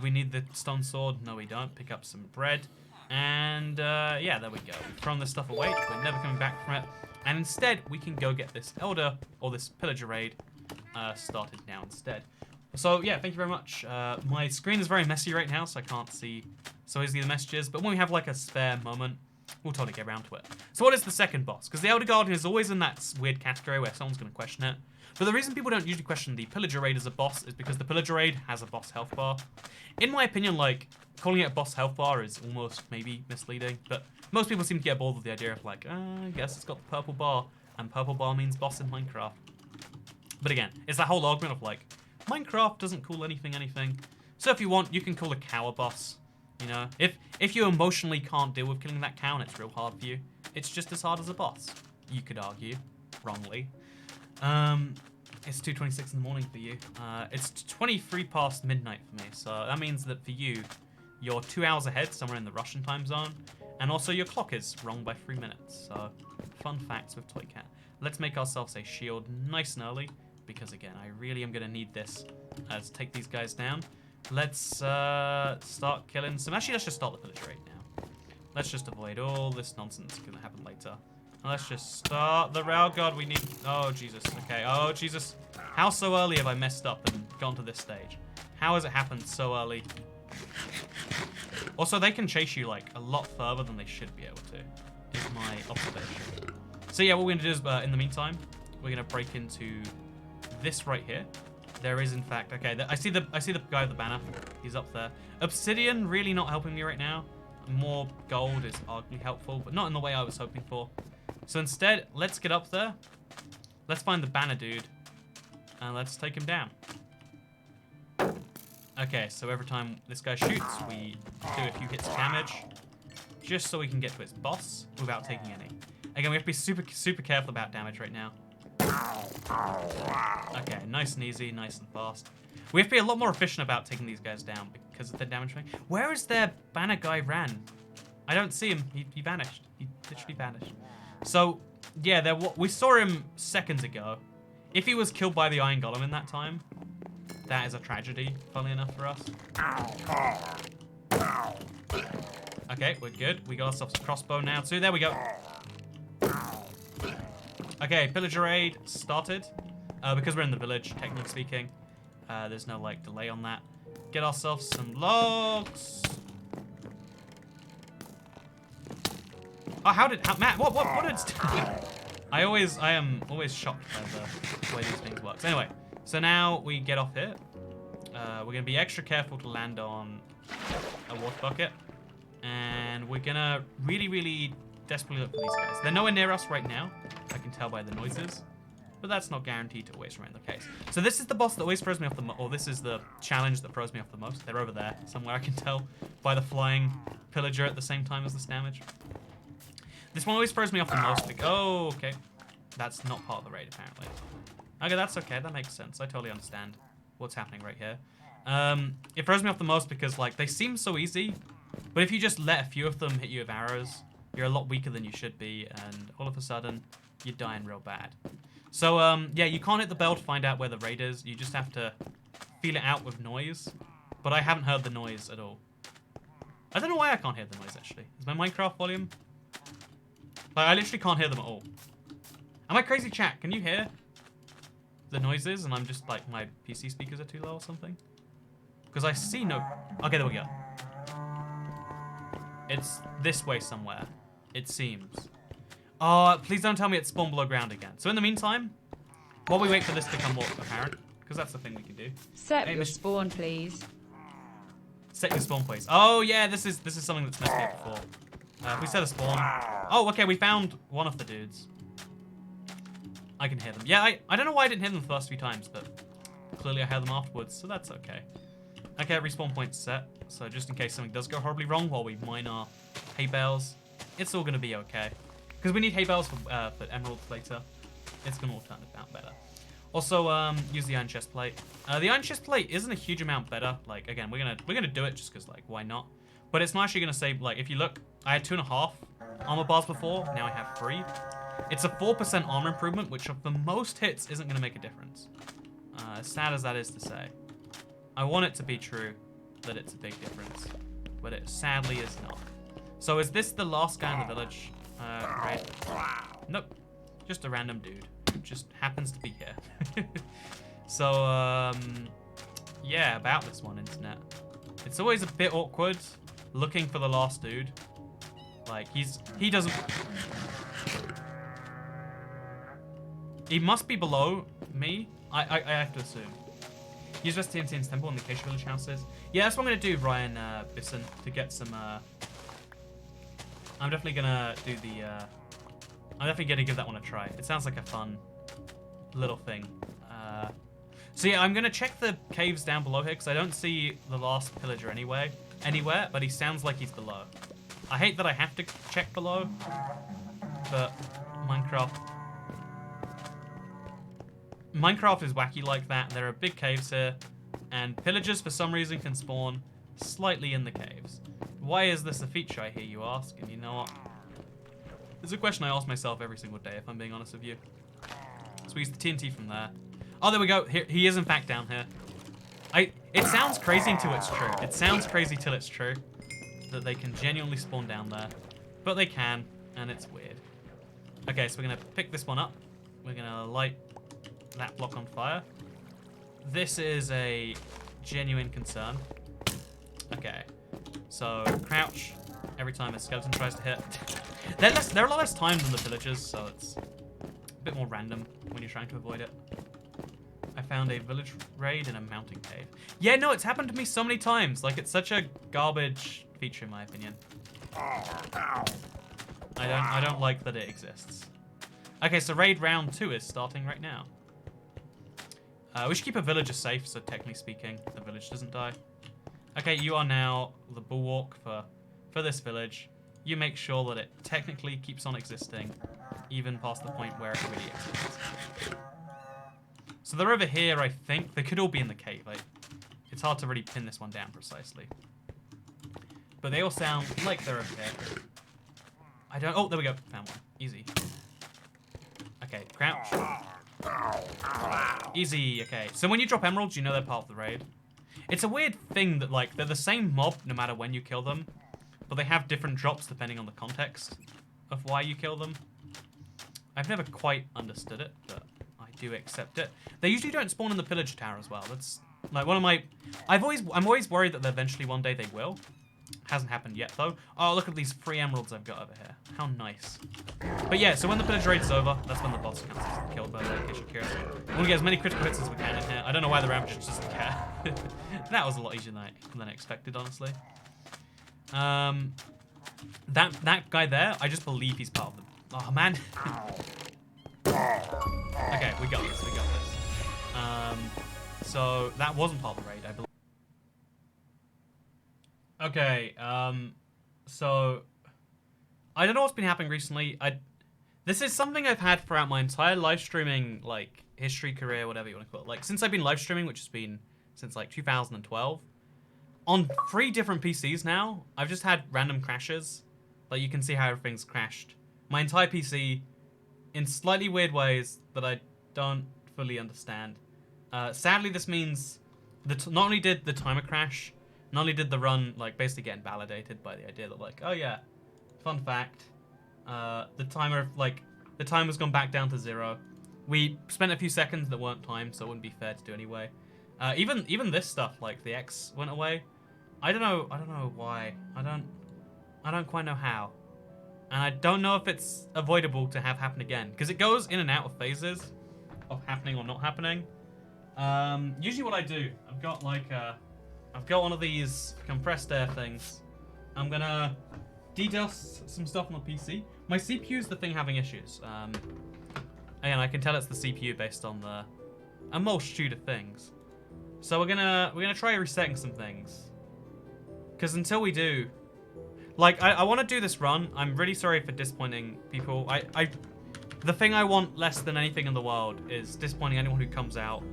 S1: We need the stone sword. No, we don't. Pick up some bread. And, yeah, there we go. We've thrown this stuff away. We're never coming back from it. And instead, we can go get this Elder, or this Pillager raid, started now instead. So, yeah, thank you very much. My screen is very messy right now, so I can't see so easily the messages. But when we have, like, a spare moment, we'll totally get around to it. So what is the second boss? Because the Elder Guardian is always in that weird category where someone's going to question it. But the reason people don't usually question the Pillager raid as a boss is because the Pillager raid has a boss health bar. In my opinion, like, calling it a boss health bar is almost maybe misleading. But most people seem to get bored with the idea of, like, I guess it's got the purple bar. And purple bar means boss in Minecraft. But again, it's that whole argument of, like, Minecraft doesn't call anything. So if you want, you can call a cow a boss. You know, if you emotionally can't deal with killing that cow and it's real hard for you, it's just as hard as a boss. You could argue, wrongly. It's 2:26 in the morning for you. It's 23 past midnight for me, so that means that for you, you're 2 hours ahead, somewhere in the Russian time zone, and also your clock is wrong by 3 minutes. So, fun facts with Toy Cat. Let's make ourselves a shield nice and early, because again, I really am gonna need this to take these guys down. Let's start killing some. Actually, let's just start the village raid now. Let's just avoid all this nonsense gonna happen later. And let's just start the rail. God, we need. Oh Jesus. Okay. Oh Jesus. How so early have I messed up and gone to this stage? How has it happened so early? Also, they can chase you like a lot further than they should be able to. Is my observation. So yeah, what we're gonna do is, in the meantime, we're gonna break into this right here. There is, in fact, okay. I see the guy with the banner. He's up there. Obsidian really not helping me right now. More gold is arguably helpful, but not in the way I was hoping for. So instead, let's get up there. Let's find the banner dude, and let's take him down. Okay, so every time this guy shoots, we do a few hits of damage, just so we can get to its boss without taking any. Again, we have to be super careful about damage right now. Okay, nice and easy, nice and fast. We have to be a lot more efficient about taking these guys down because of their damage. Where is their banner guy ran? I don't see him. He vanished. He literally vanished. So, yeah, we saw him seconds ago. If he was killed by the Iron Golem in that time, that is a tragedy, funnily enough for us. Okay, we're good. We got ourselves a crossbow now too. There we go. Okay, Pillager raid started. Because we're in the village, technically speaking, there's no like delay on that. Get ourselves some logs. Oh, Matt? What did? I am always shocked by the way these things work. So anyway, so now we get off here. We're gonna be extra careful to land on a water bucket, and we're gonna really desperately look for these guys. They're nowhere near us right now. I can tell by the noises, but that's not guaranteed to always remain the case. So this is the boss that always throws me off the or this is the challenge that throws me off the most. They're over there somewhere, I can tell by the flying pillager at the same time as this damage. This one always throws me off the most. Oh, okay. That's not part of the raid, apparently. Okay, that's okay. That makes sense. I totally understand what's happening right here. It throws me off the most because, like, they seem so easy, but if you just let a few of them hit you with arrows, you're a lot weaker than you should be, and all of a sudden, you're dying real bad. So, yeah, you can't hit the bell to find out where the raid is. You just have to feel it out with noise, but I haven't heard the noise at all. I don't know why I can't hear the noise, actually. Is my Minecraft volume? Like, I literally can't hear them at all. Am I crazy, chat? Can you hear the noises? And I'm just, like, my PC speakers are too low or something? Because I see no... Okay, there we go. It's this way somewhere, it seems. Oh, please don't tell me it's spawned below ground again. So in the meantime, while we wait for this to become more apparent, because that's the thing we can do.
S2: Set your spawn, please.
S1: Set your spawn, please. Oh, yeah, this is something that's messed me up before. If we set a spawn... Oh, okay, we found one of the dudes. I can hear them. Yeah, I don't know why I didn't hear them the first few times, but clearly I heard them afterwards, so that's okay. Okay, respawn point's set, so just in case something does go horribly wrong while we mine our hay bales, it's all going to be okay. Because we need hay bales for emeralds later. It's going to all turn out better. Also, use the iron chest plate. The iron chest plate isn't a huge amount better. Like, again, we're gonna do it just because, like, why not? But it's not actually going to say, like, if you look, I had 2.5 armor bars before, now I have 3. It's a 4% armor improvement, which for most hits isn't going to make a difference. As sad as that is to say. I want it to be true that it's a big difference, but it sadly is not. So is this the last guy in the village? Right. Nope. Just a random dude. Just happens to be here. So, yeah, about this one, internet. It's always a bit awkward looking for the last dude. Like, he doesn't... He must be below me. I have to assume. Use West TNT's temple in the Acacia Village houses. Yeah, that's what I'm going to do, Ryan Bisson, to get some... I'm definitely going to do the... I'm definitely going to give that one a try. It sounds like a fun little thing. So yeah, I'm going to check the caves down below here, because I don't see the last pillager anywhere, but he sounds like he's below. I hate that I have to check below, but Minecraft is wacky like that. There are big caves here, and pillagers for some reason can spawn slightly in the caves. Why is this a feature, I hear you ask? And you know what? It's a question I ask myself every single day, if I'm being honest with you. So we use the TNT from there. Oh, there we go. Here, he is in fact down here. It sounds crazy until it's true. It sounds crazy till it's true that they can genuinely spawn down there, but they can, and it's weird. Okay, so we're gonna pick this one up. We're gonna light that block on fire. This is a genuine concern. Okay, so crouch every time a skeleton tries to hit. They're a lot less timed than the villagers, so it's a bit more random when you're trying to avoid it. I found a village raid in a mountain cave. Yeah, no, it's happened to me so many times. Like, it's such a garbage feature in my opinion. I don't like that it exists. Okay, so raid round 2 is starting right now. We should keep a villager safe, so technically speaking, the village doesn't die. Okay, you are now the bulwark for this village. You make sure that it technically keeps on existing, even past the point where it really exists. So they're over here, I think. They could all be in the cave. Like, it's hard to really pin this one down precisely. But they all sound like they're over here. I don't... Oh, there we go. Found one. Easy. Okay, crouch. Easy, okay. So when you drop emeralds, you know they're part of the raid. It's a weird thing that, like, they're the same mob no matter when you kill them, but they have different drops depending on the context of why you kill them. I've never quite understood it, but I do accept it. They usually don't spawn in the pillager tower as well. That's, like, one of my... I'm always worried that eventually one day they will. Hasn't happened yet, though. Oh, look at these 3 emeralds I've got over here. How nice. But yeah, so when the pillager raid is over, that's when the boss counts as killed, by the way, in case you're curious. We want to get as many critical hits as we can in here. I don't know why the Ravagers just doesn't care. That was a lot easier than I expected, honestly. That guy there, I just believe he's part of the... Oh, man. Okay, we got this, so that wasn't part of the raid, I believe. Okay, so I don't know what's been happening recently. This is something I've had throughout my entire live streaming, like, history, career, whatever you want to call it. Like, since I've been live streaming, which has been since, like, 2012, on 3 different PCs now, I've just had random crashes. Like, you can see how everything's crashed. My entire PC, in slightly weird ways that I don't fully understand. Sadly, this means that not only did the timer crash, not only did the run, like, basically get invalidated by the idea that, like, oh yeah, fun fact, the timer's gone back down to 0. We spent a few seconds that weren't timed, so it wouldn't be fair to do anyway. Even this stuff, like the X went away. I don't know why. I don't quite know how. And I don't know if it's avoidable to have happen again, because it goes in and out of phases of happening or not happening. Usually what I do, I've got one of these compressed air things. I'm gonna DDoS some stuff on the PC. My CPU is the thing having issues. Again, I can tell it's the CPU based on a multitude of things. So we're gonna try resetting some things. Because until we do, like, I want to do this run. I'm really sorry for disappointing people. The thing I want less than anything in the world is disappointing anyone who comes out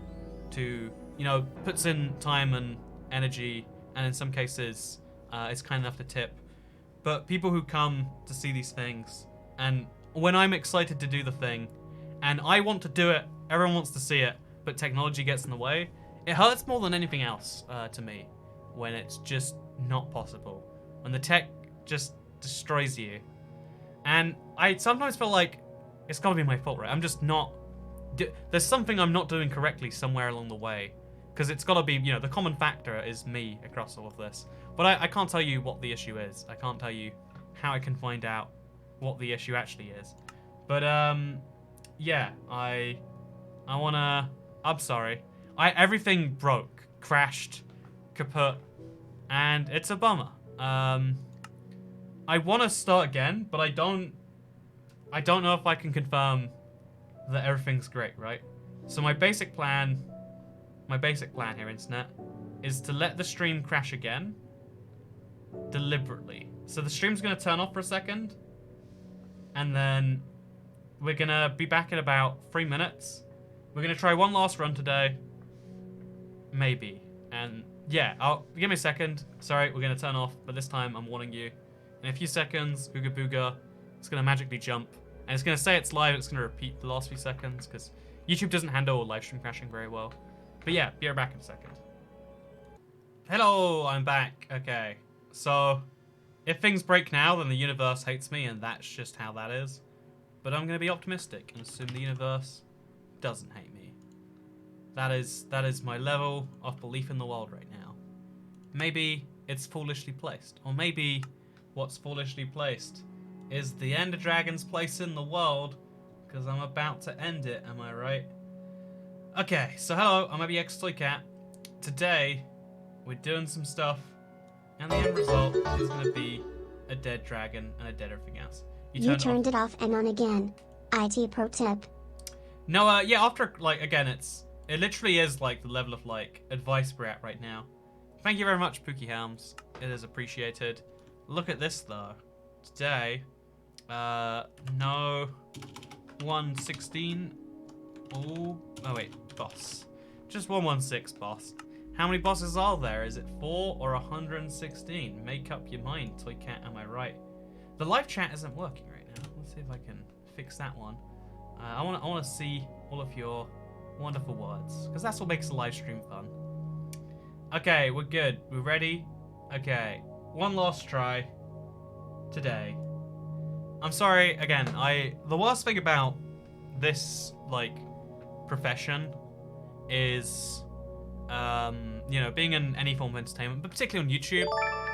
S1: to, you know, puts in time and energy, and in some cases, is kind enough to tip. But people who come to see these things, and when I'm excited to do the thing, and I want to do it, everyone wants to see it, but technology gets in the way, it hurts more than anything else to me when it's just not possible. When the tech just destroys you. And I sometimes feel like it's gotta be my fault, right? I'm just not... There's something I'm not doing correctly somewhere along the way. Because it's gotta be, you know, the common factor is me across all of this. But I can't tell you what the issue is. I can't tell you how I can find out what the issue actually is. But, yeah, I'm sorry. Everything broke, crashed, kaput, and it's a bummer. I want to start again, but I don't know if I can confirm that everything's great, right? So my basic plan here, internet, is to let the stream crash again, deliberately. So the stream's gonna turn off for a second, and then we're gonna be back in about 3 minutes. We're gonna try one last run today, maybe. And yeah, give me a second. Sorry, we're gonna turn off, but this time I'm warning you. In a few seconds, Ooga Booga, it's gonna magically jump, and it's gonna say it's live. It's gonna repeat the last few seconds because YouTube doesn't handle live stream crashing very well. But yeah, be right back in a second. Hello, I'm back. Okay, so if things break now, then the universe hates me, and that's just how that is. But I'm gonna be optimistic and assume the universe doesn't hate me. That is my level of belief in the world right now. Maybe it's foolishly placed, or maybe what's foolishly placed is the Ender Dragon's place in the world, because I'm about to end it, am I right? Okay, so hello, I'm EBX Toy Cat. Today, we're doing some stuff, and the end result is going to be a dead dragon and a dead everything else.
S3: You turned it off and on again. IT pro tip.
S1: No, yeah, after, like, again, it literally is, like, the level of, like, advice we're at right now. Thank you very much, Pookie Helms. It is appreciated. Look at this, though. Today, no 116. Oh, wait, boss. Just 116, boss. How many bosses are there? Is it 4 or 116? Make up your mind, Toy Cat, am I right? The live chat isn't working right now. Let's see if I can fix that one. I want to see all of your wonderful words, because that's what makes a live stream fun. Okay, we're good. We're ready? Okay, one last try today. I'm sorry, again, the worst thing about this, like, profession is, you know, being in any form of entertainment, but particularly on YouTube,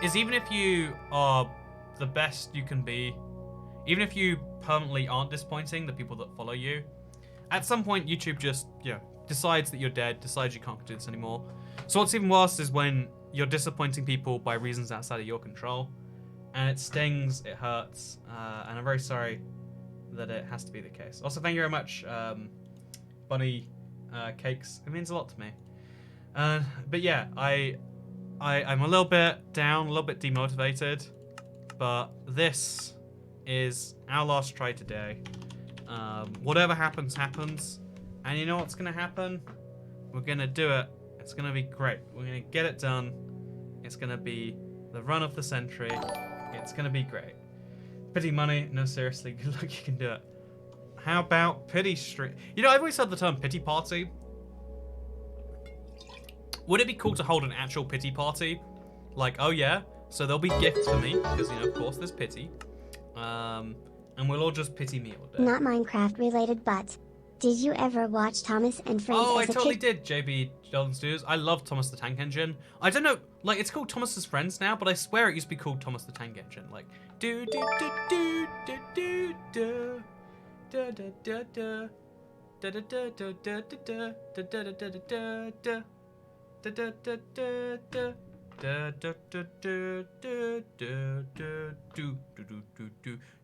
S1: is even if you are the best you can be, even if you permanently aren't disappointing the people that follow you, at some point YouTube just, you know, decides that you're dead, decides you can't do this anymore. So what's even worse is when you're disappointing people by reasons outside of your control, and it stings, it hurts, and I'm very sorry that it has to be the case. Also, thank you very much, Bunny Cakes. It means a lot to me. But yeah, I'm a little bit down, a little bit demotivated, but this is our last try today. Whatever happens, happens. And you know what's gonna happen? We're gonna do it. It's gonna be great. We're gonna get it done. It's gonna be the run of the century. It's gonna be great. Pity money. No, seriously, good luck, you can do it. How about pity street? You know, I've always heard the term pity party. Would it be cool to hold an actual pity party? Like, oh yeah, so there'll be gifts for me, because, you know, of course, there's pity. And we'll all just pity me all day.
S3: Not Minecraft related, but did you ever watch Thomas and Friends
S1: Oh, I
S3: as a
S1: totally
S3: kid?
S1: did, JB Golden Stews. I love Thomas the Tank Engine. I don't know, like, it's called Thomas's Friends now, but I swear it used to be called Thomas the Tank Engine. Like, do do do do do do do da da da da da da da da da da da da da da da da. Da da da da da da da da da da da do do do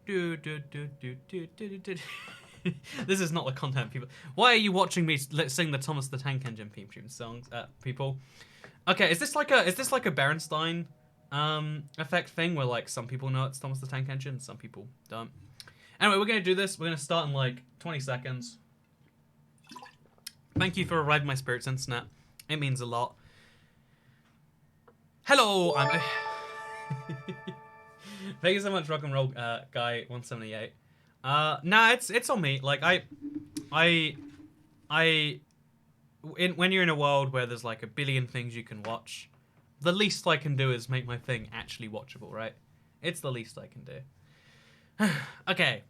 S1: do do do do do do. This is not the content, people. Why are you watching me sing the Thomas the Tank Engine theme tune songs, people? Okay, is this like a Berenstain effect thing where, like, some people know it's Thomas the Tank Engine, some people don't? Anyway, we're gonna do this. We're gonna start in like 20 seconds. Thank you for reviving my spirits, internet. It means a lot. Hello, I'm... Thank you so much, rock and roll guy 178. Nah, it's on me. Like when you're in a world where there's like a billion things you can watch, the least I can do is make my thing actually watchable, right? It's the least I can do. Okay.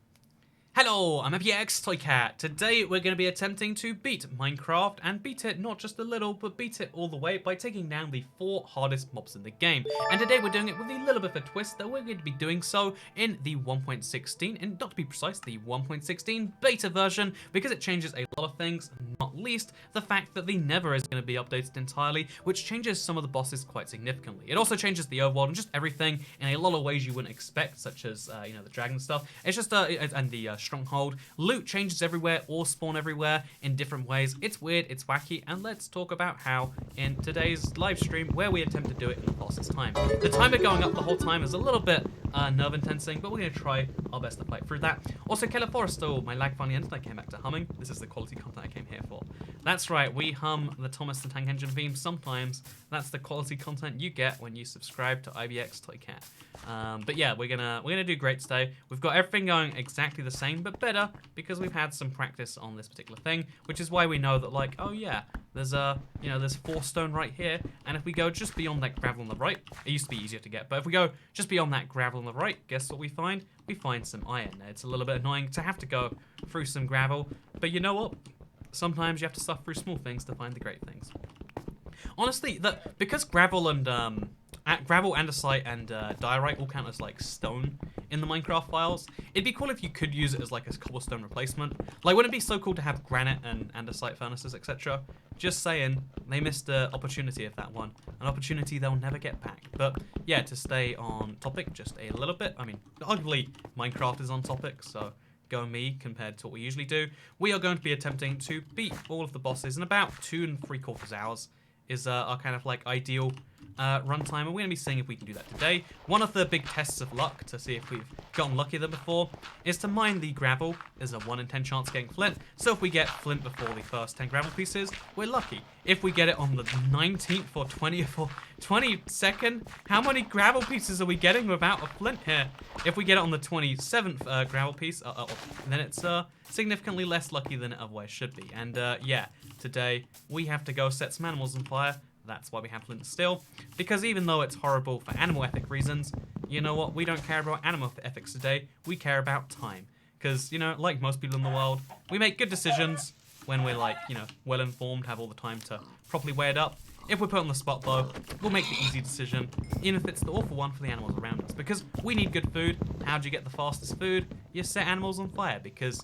S1: Hello, I'm FPX Toy Cat. Today we're going to be attempting to beat Minecraft and beat it not just a little, but beat it all the way by taking down the 4 hardest mobs in the game. And today we're doing it with a little bit of a twist that we're going to be doing so in the 1.16, and not to be precise, the 1.16 beta version, because it changes a lot of things, not least the fact that the Nether is going to be updated entirely, which changes some of the bosses quite significantly. It also changes the overworld and just everything in a lot of ways you wouldn't expect, such as you know, the dragon stuff. It's just and the stronghold. Loot changes everywhere or spawn everywhere in different ways. It's weird, it's wacky, and let's talk about how in today's live stream where we attempt to do it in the fastest time. The timer going up the whole time is a little bit nerve intensing, but we're going to try our best to fight through that. Also, Keller Forrestal, my lag finally ended. I came back to humming. This is the quality content I came here for. That's right, we hum the Thomas the Tank Engine theme sometimes. That's the quality content you get when you subscribe to IBX Toy Cat. But yeah, we're gonna do great today. We've got everything going exactly the same, but better, because we've had some practice on this particular thing, which is why we know that, like, oh yeah, there's there's 4 stone right here, and if we go just beyond that gravel on the right, it used to be easier to get, but if we go just beyond that gravel on the right, guess what we find? We find some iron. It's a little bit annoying to have to go through some gravel, but you know what? Sometimes you have to suffer through small things to find the great things. Honestly, because gravel and andesite and diorite all count as like stone in the Minecraft files, it'd be cool if you could use it as like a cobblestone replacement. Like, wouldn't it be so cool to have granite and andesite furnaces, etc.? Just saying, they missed the opportunity of that one, an opportunity they'll never get back. But yeah, to stay on topic just a little bit, I mean, arguably Minecraft is on topic, so go me compared to what we usually do. We are going to be attempting to beat all of the bosses in about 2 3/4 hours. Is our kind of like ideal runtime, and we're going to be seeing if we can do that today. One of the big tests of luck to see if we've gotten luckier than before is to mine the gravel. There's a 1 in 10 chance of getting flint, so if we get flint before the first 10 gravel pieces, we're lucky. If we get it on the 19th or 20th or 22nd, how many gravel pieces are we getting without a flint here? If we get it on the 27th gravel piece, then it's significantly less lucky than it otherwise should be. And yeah, today we have to go set some animals on fire. That's why we have flint still, because even though it's horrible for animal ethic reasons, you know what? We don't care about animal ethics today. We care about time, because, you know, like most people in the world, we make good decisions when we're, like, you know, well informed, have all the time to properly weigh it up. If we're put on the spot, though, we'll make the easy decision, even if it's the awful one for the animals around us, because we need good food. How do you get the fastest food? You set animals on fire, because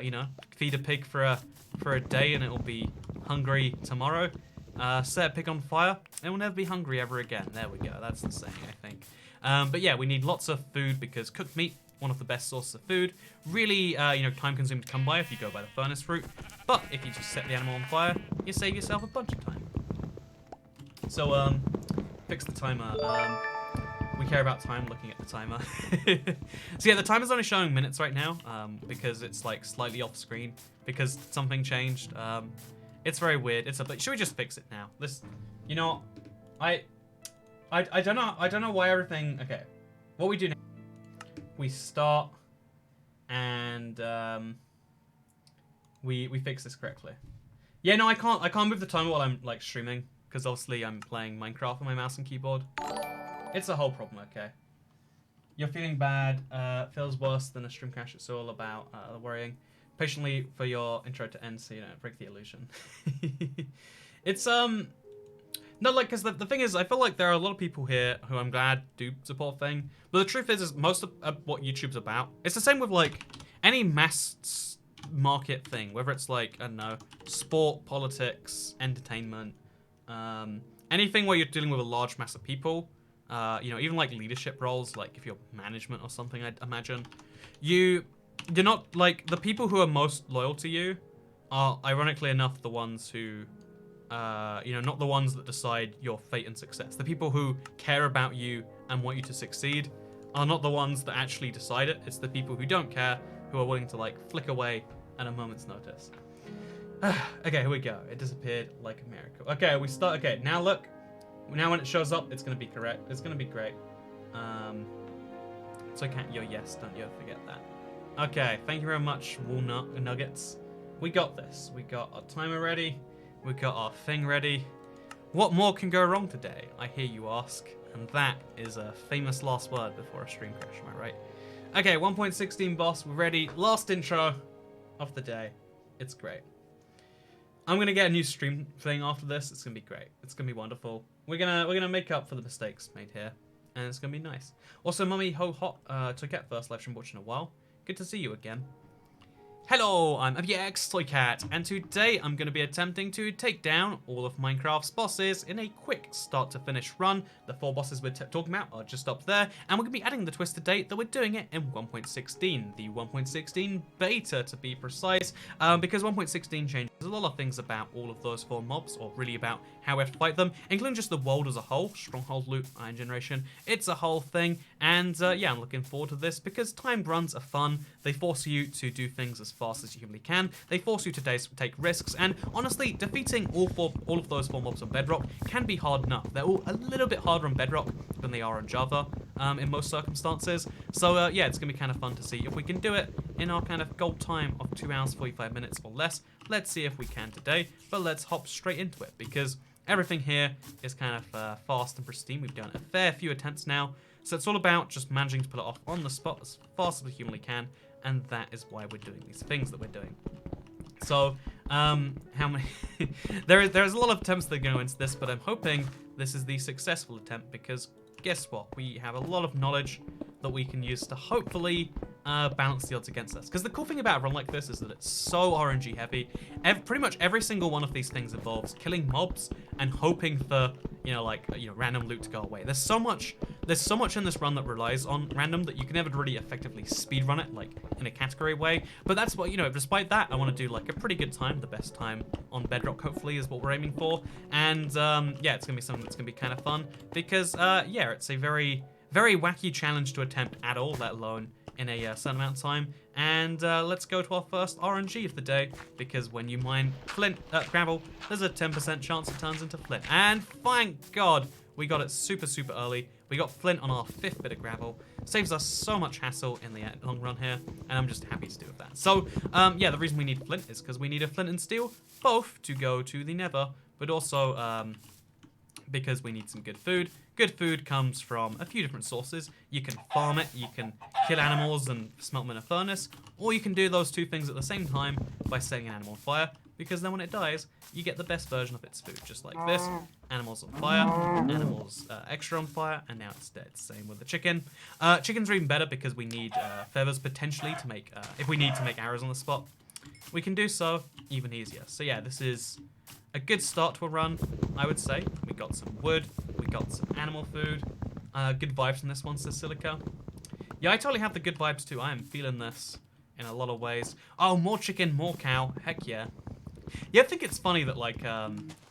S1: you know, feed a pig for a day and it'll be hungry tomorrow. Set a pig on fire, it will never be hungry ever again. There we go, that's the saying, I think. But yeah, we need lots of food because cooked meat, one of the best sources of food, really, you know, time consuming to come by if you go by the furnace route. But if you just set the animal on fire, you save yourself a bunch of time. So, fix the timer. We care about time looking at the timer. So yeah, the timer's only showing minutes right now, because it's like slightly off screen because something changed. It's very weird. But should we just fix it now? You know, I don't know why everything. Okay, what we do now? We start and we fix this correctly. Yeah, no, I can't move the timer while I'm like streaming because obviously I'm playing Minecraft on my mouse and keyboard. It's a whole problem. Okay, you're feeling bad. Feels worse than a stream crash. It's all about worrying. Patiently for your intro to end, so you don't break the illusion. It's no, like, because the thing is, I feel like there are a lot of people here who I'm glad do support thing, but the truth is most of what YouTube's about, it's the same with like any mass market thing, whether it's like, I don't know, sport, politics, entertainment, anything where you're dealing with a large mass of people, you know, even like leadership roles, like if you're management or something, I'd imagine, you're not, like, the people who are most loyal to you are, ironically enough, the ones who, you know, not the ones that decide your fate and success. The people who care about you and want you to succeed are not the ones that actually decide it. It's the people who don't care, who are willing to, like, flick away at a moment's notice. Okay, here we go. It disappeared like a miracle. Okay, we start. Okay, now look. Now when it shows up, it's going to be correct. It's going to be great. So can't you? Yes, don't you forget that. Okay, thank you very much, Walnut Nuggets. We got this. We got our timer ready. We got our thing ready. What more can go wrong today? I hear you ask. And that is a famous last word before a stream crash, am I right? Okay, 1.16 boss, we're ready. Last intro of the day. It's great. I'm gonna get a new stream thing after this. It's gonna be great. It's gonna be wonderful. We're gonna make up for the mistakes made here, and it's gonna be nice. Also, Mummy Ho Hot took out first live stream watch in a while. Good to see you again. Hello, I'm FX Toy Cat, and today I'm going to be attempting to take down all of Minecraft's bosses in a quick start to finish run. The 4 bosses we're talking about are just up there, and we're going to be adding the twisted date that we're doing it in 1.16, the 1.16 beta to be precise, because 1.16 changes a lot of things about all of those 4 mobs, or really about how we have to fight them, including just the world as a whole, stronghold loot, iron generation. It's a whole thing, and yeah, I'm looking forward to this because timed runs are fun. They force you to do things as fast as you humanly can. They force you to take risks, and honestly, defeating all of those 4 mobs on Bedrock can be hard enough. They're all a little bit harder on Bedrock than they are on Java in most circumstances. So yeah, it's gonna be kind of fun to see if we can do it in our kind of gold time of 2 hours 45 minutes or less. Let's see if we can today, but let's hop straight into it because everything here is kind of fast and pristine. We've done a fair few attempts now, so it's all about just managing to pull it off on the spot as fast as we humanly can. And that is why we're doing these things that we're doing. So, how many... there's a lot of attempts that go into this, but I'm hoping this is the successful attempt because guess what? We have a lot of knowledge that we can use to hopefully balance the odds against us. Because the cool thing about a run like this is that it's so RNG heavy. Pretty much every single one of these things involves killing mobs and hoping for, random loot to go away. There's so much in this run that relies on random that you can never really effectively speedrun it, like, in a category way. But that's what, despite that, I want to do, like, a pretty good time. The best time on Bedrock, hopefully, is what we're aiming for. And, yeah, it's going to be something that's going to be kind of fun. Because, yeah, it's a very, very wacky challenge to attempt at all, let alone in a certain amount of time. And let's go to our first RNG of the day, because when you mine flint, gravel, there's a 10% chance it turns into flint. And thank God we got it super, super early. We got flint on our 5th bit of gravel. Saves us so much hassle in the long run here, and I'm just happy to do with that. So, yeah, the reason we need flint is because we need a flint and steel, both to go to the Nether, but also because we need some good food. Good food comes from a few different sources. You can farm it, you can kill animals and smelt them in a furnace, or you can do those 2 things at the same time by setting an animal on fire, because then when it dies, you get the best version of its food, just like this. Animals on fire, animals extra on fire, and now it's dead. Same with the chicken. Chickens are even better because we need feathers potentially to make, if we need to make arrows on the spot, we can do so even easier. So yeah, this is a good start to a run, I would say. We got some wood, we got some animal food. Good vibes from this one, says Silica. Yeah, I totally have the good vibes too. I am feeling this in a lot of ways. Oh, more chicken, more cow. Heck yeah. Yeah, I think it's funny that, like,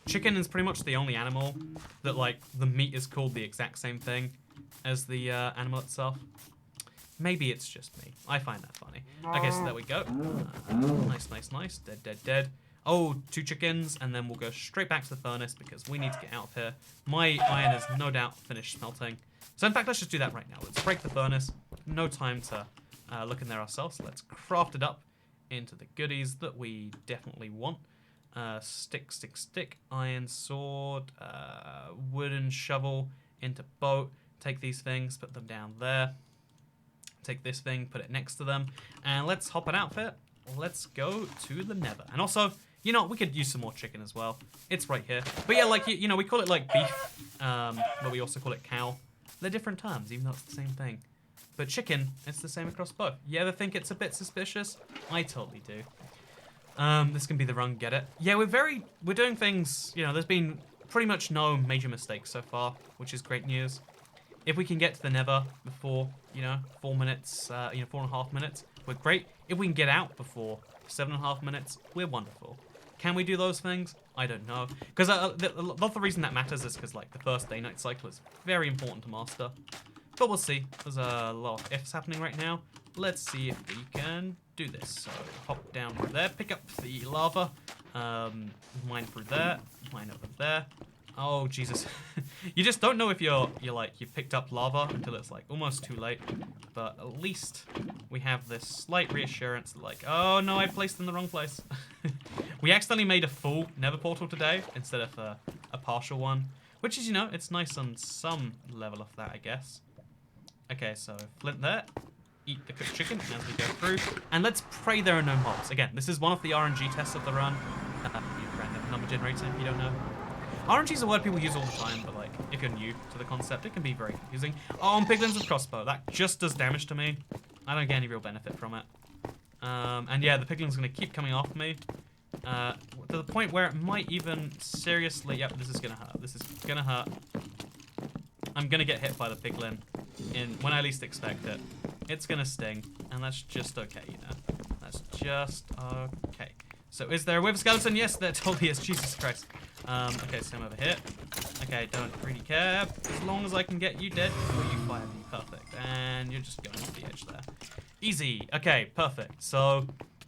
S1: chicken is pretty much the only animal that, like, the meat is called the exact same thing as the animal itself. Maybe it's just me. I find that funny. Okay, so there we go. Nice, nice, nice. Dead, dead, dead. Oh, 2 chickens, and then we'll go straight back to the furnace because we need to get out of here. My iron is no doubt finished smelting. So in fact, let's just do that right now. Let's break the furnace. No time to look in there ourselves. Let's craft it up into the goodies that we definitely want. Stick, stick, stick. Iron sword. Wooden shovel into boat. Take these things, put them down there. Take this thing, put it next to them. And let's hop an outfit. Let's go to the Nether. And also, we could use some more chicken as well. It's right here. But yeah, like, we call it, like, beef, but we also call it cow. They're different terms, even though it's the same thing. But chicken, it's the same across both. You ever think it's a bit suspicious? I totally do. This can be the run, get it? Yeah, we're doing things, there's been pretty much no major mistakes so far, which is great news. If we can get to the Nether before, 4 minutes, 4.5 minutes, we're great. If we can get out before 7.5 minutes, we're wonderful. Can we do those things? I don't know. Because a lot of the reason that matters is because, like, the first day-night cycle is very important to master. But we'll see. There's a lot of ifs happening right now. Let's see if we can do this. So, hop down through there, pick up the lava, mine through there, mine over there, Oh, Jesus. You just don't know if you're like, you've picked up lava until it's like almost too late. But at least we have this slight reassurance that like, oh no, I placed in the wrong place. We accidentally made a full nether portal today instead of a partial one. Which is, you know, it's nice on some level of that, I guess. Okay, so flint there. Eat the cooked chicken as we go through. And let's pray there are no mobs. Again, this is one of the RNG tests of the run. Random number generator, if you don't know. RNG is a word people use all the time, but like, if you're new to the concept, it can be very confusing. Oh, and piglins with crossbow. That just does damage to me. I don't get any real benefit from it. And yeah, the piglin's gonna keep coming off me. To the point where it might even seriously... Yep, this is gonna hurt. This is gonna hurt. I'm gonna get hit by the piglin when I least expect it. It's gonna sting, and that's just okay, you know. That's just okay. So is there a wither skeleton? Yes, there totally is. Jesus Christ. Okay, so I'm over here. Okay, don't really care. As long as I can get you dead before you fire me. Perfect. And you're just going off the edge there. Easy. Okay, perfect. So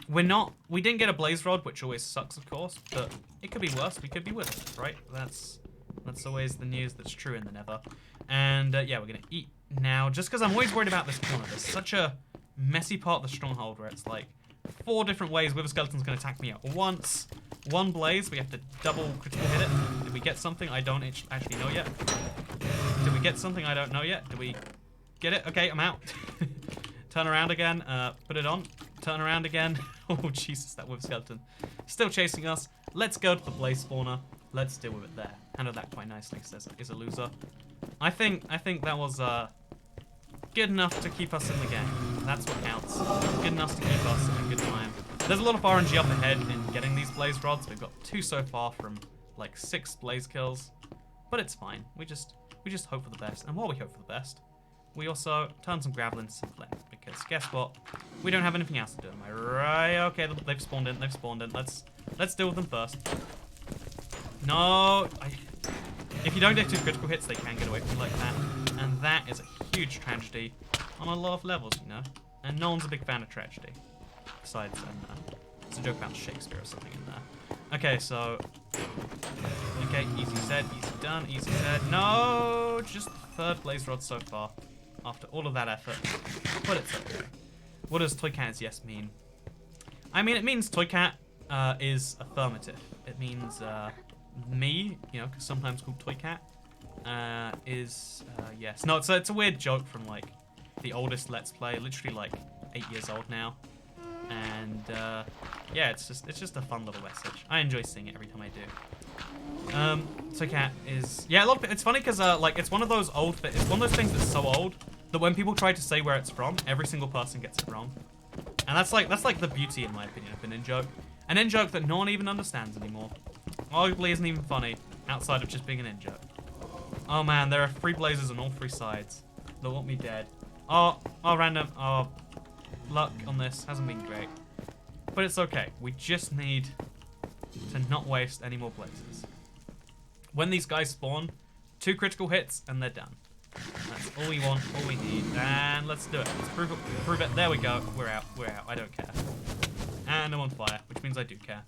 S1: we didn't get a blaze rod, which always sucks, of course, but it could be worse. We could be with it, right? That's always the news that's true in the Nether. And yeah, we're gonna eat now, just because I'm always worried about this corner. There's such a messy part of the stronghold where it's like 4 different ways wither skeleton's gonna attack me at once. One blaze, we have to double critical hit it. Did we get something? I don't actually know yet. Did we get something? I don't know yet. Did we get it? Okay, I'm out. Turn around again. Put it on. Turn around again. Oh, Jesus, that wither skeleton. Still chasing us. Let's go to the blaze spawner. Let's deal with it there. Handled that quite nicely, says is a loser. I think that was good enough to keep us in the game. That's what counts. Good enough to keep us in a good time. There's a lot of RNG up ahead in getting these blaze rods. We've got 2 so far from like 6 blaze kills, but it's fine. We just hope for the best. And while we hope for the best, we also turn some gravel into some flint, because guess what? We don't have anything else to do. Am I right? Okay, they've spawned in. They've spawned in. Let's deal with them first. No, if you don't get 2 critical hits, they can get away from you like that, and that is a huge tragedy on a lot of levels, you know. And no one's a big fan of tragedy. Besides, it's a joke about Shakespeare or something in there. Okay, so... Okay, easy said, easy done, easy said. No! Just the 3rd blaze rod so far. After all of that effort. But it's okay. What does Toy Cat's yes mean? I mean, it means Toy Cat is affirmative. It means me, you know, because sometimes called Toy Cat, is yes. No, it's a weird joke from like the oldest Let's Play, literally like 8 years old now. And yeah, it's just a fun little message. I enjoy seeing it every time I do. Toy Cat is, yeah, a lot of it's funny because like it's one of those things that's so old that when people try to say where it's from, every single person gets it wrong. And that's like the beauty, in my opinion, of an in-joke. An in-joke that no one even understands anymore. Arguably isn't even funny outside of just being an in-joke. Oh man, there are 3 blazes on all 3 sides. They want me dead. Oh, random. Oh, luck on this hasn't been great. But it's okay. We just need to not waste any more blazes. When these guys spawn, 2 critical hits and they're done. That's all we want, all we need. And let's do it. Let's prove it. There we go. We're out. I don't care. And I'm on fire, which means I do care.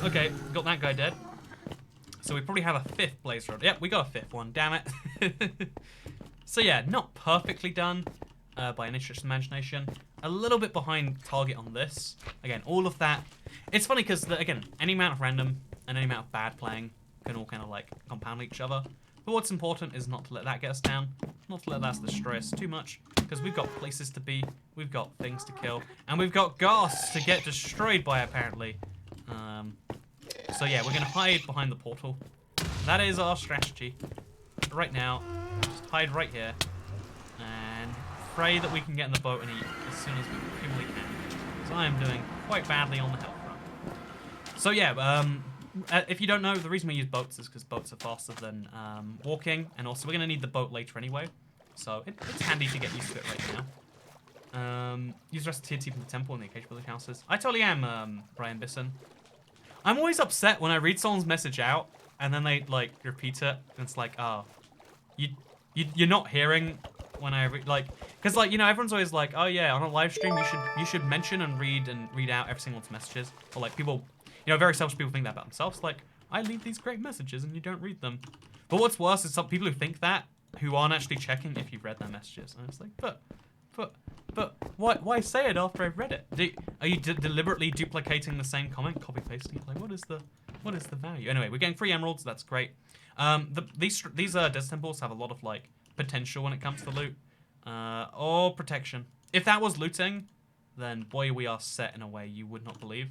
S1: Okay, got that guy dead. So we probably have a 5th blaze rod. Yep, we got a 5th one, damn it. So yeah, not perfectly done by any stretch of the imagination. A little bit behind target on this. Again, all of that. It's funny because, again, any amount of random and any amount of bad playing can all kind of like compound each other. But what's important is not to let that get us down. Not to let that destroy us too much. Because we've got places to be, we've got things to kill, and we've got ghasts to get destroyed by, apparently. So yeah, we're going to hide behind the portal. That is our strategy. Right now, just hide right here. And pray that we can get in the boat and eat as soon as we humanly can. Because I am doing quite badly on the health front. So yeah, if you don't know, the reason we use boats is because boats are faster than walking. And also, we're going to need the boat later anyway. So it's handy to get used to it right now. Use the rest of tier 2 from the temple and the occasional village houses. I totally am, Brian Bisson. I'm always upset when I read someone's message out and then they like repeat it and it's like, oh, you're not hearing when I read, like, because like, you know, everyone's always like, oh yeah, on a live stream you should mention and read out every single one's messages. Or like people, you know, very selfish people think that about themselves. Like, I leave these great messages and you don't read them. But what's worse is some people who think that, who aren't actually checking if you've read their messages. And it's like, but why say it after I've read it? Are you deliberately duplicating the same comment, copy pasting it? Like, what is the value? Anyway, we're getting 3 emeralds. That's great. These desert temples have a lot of like potential when it comes to loot, or protection. If that was looting, then boy, we are set in a way you would not believe.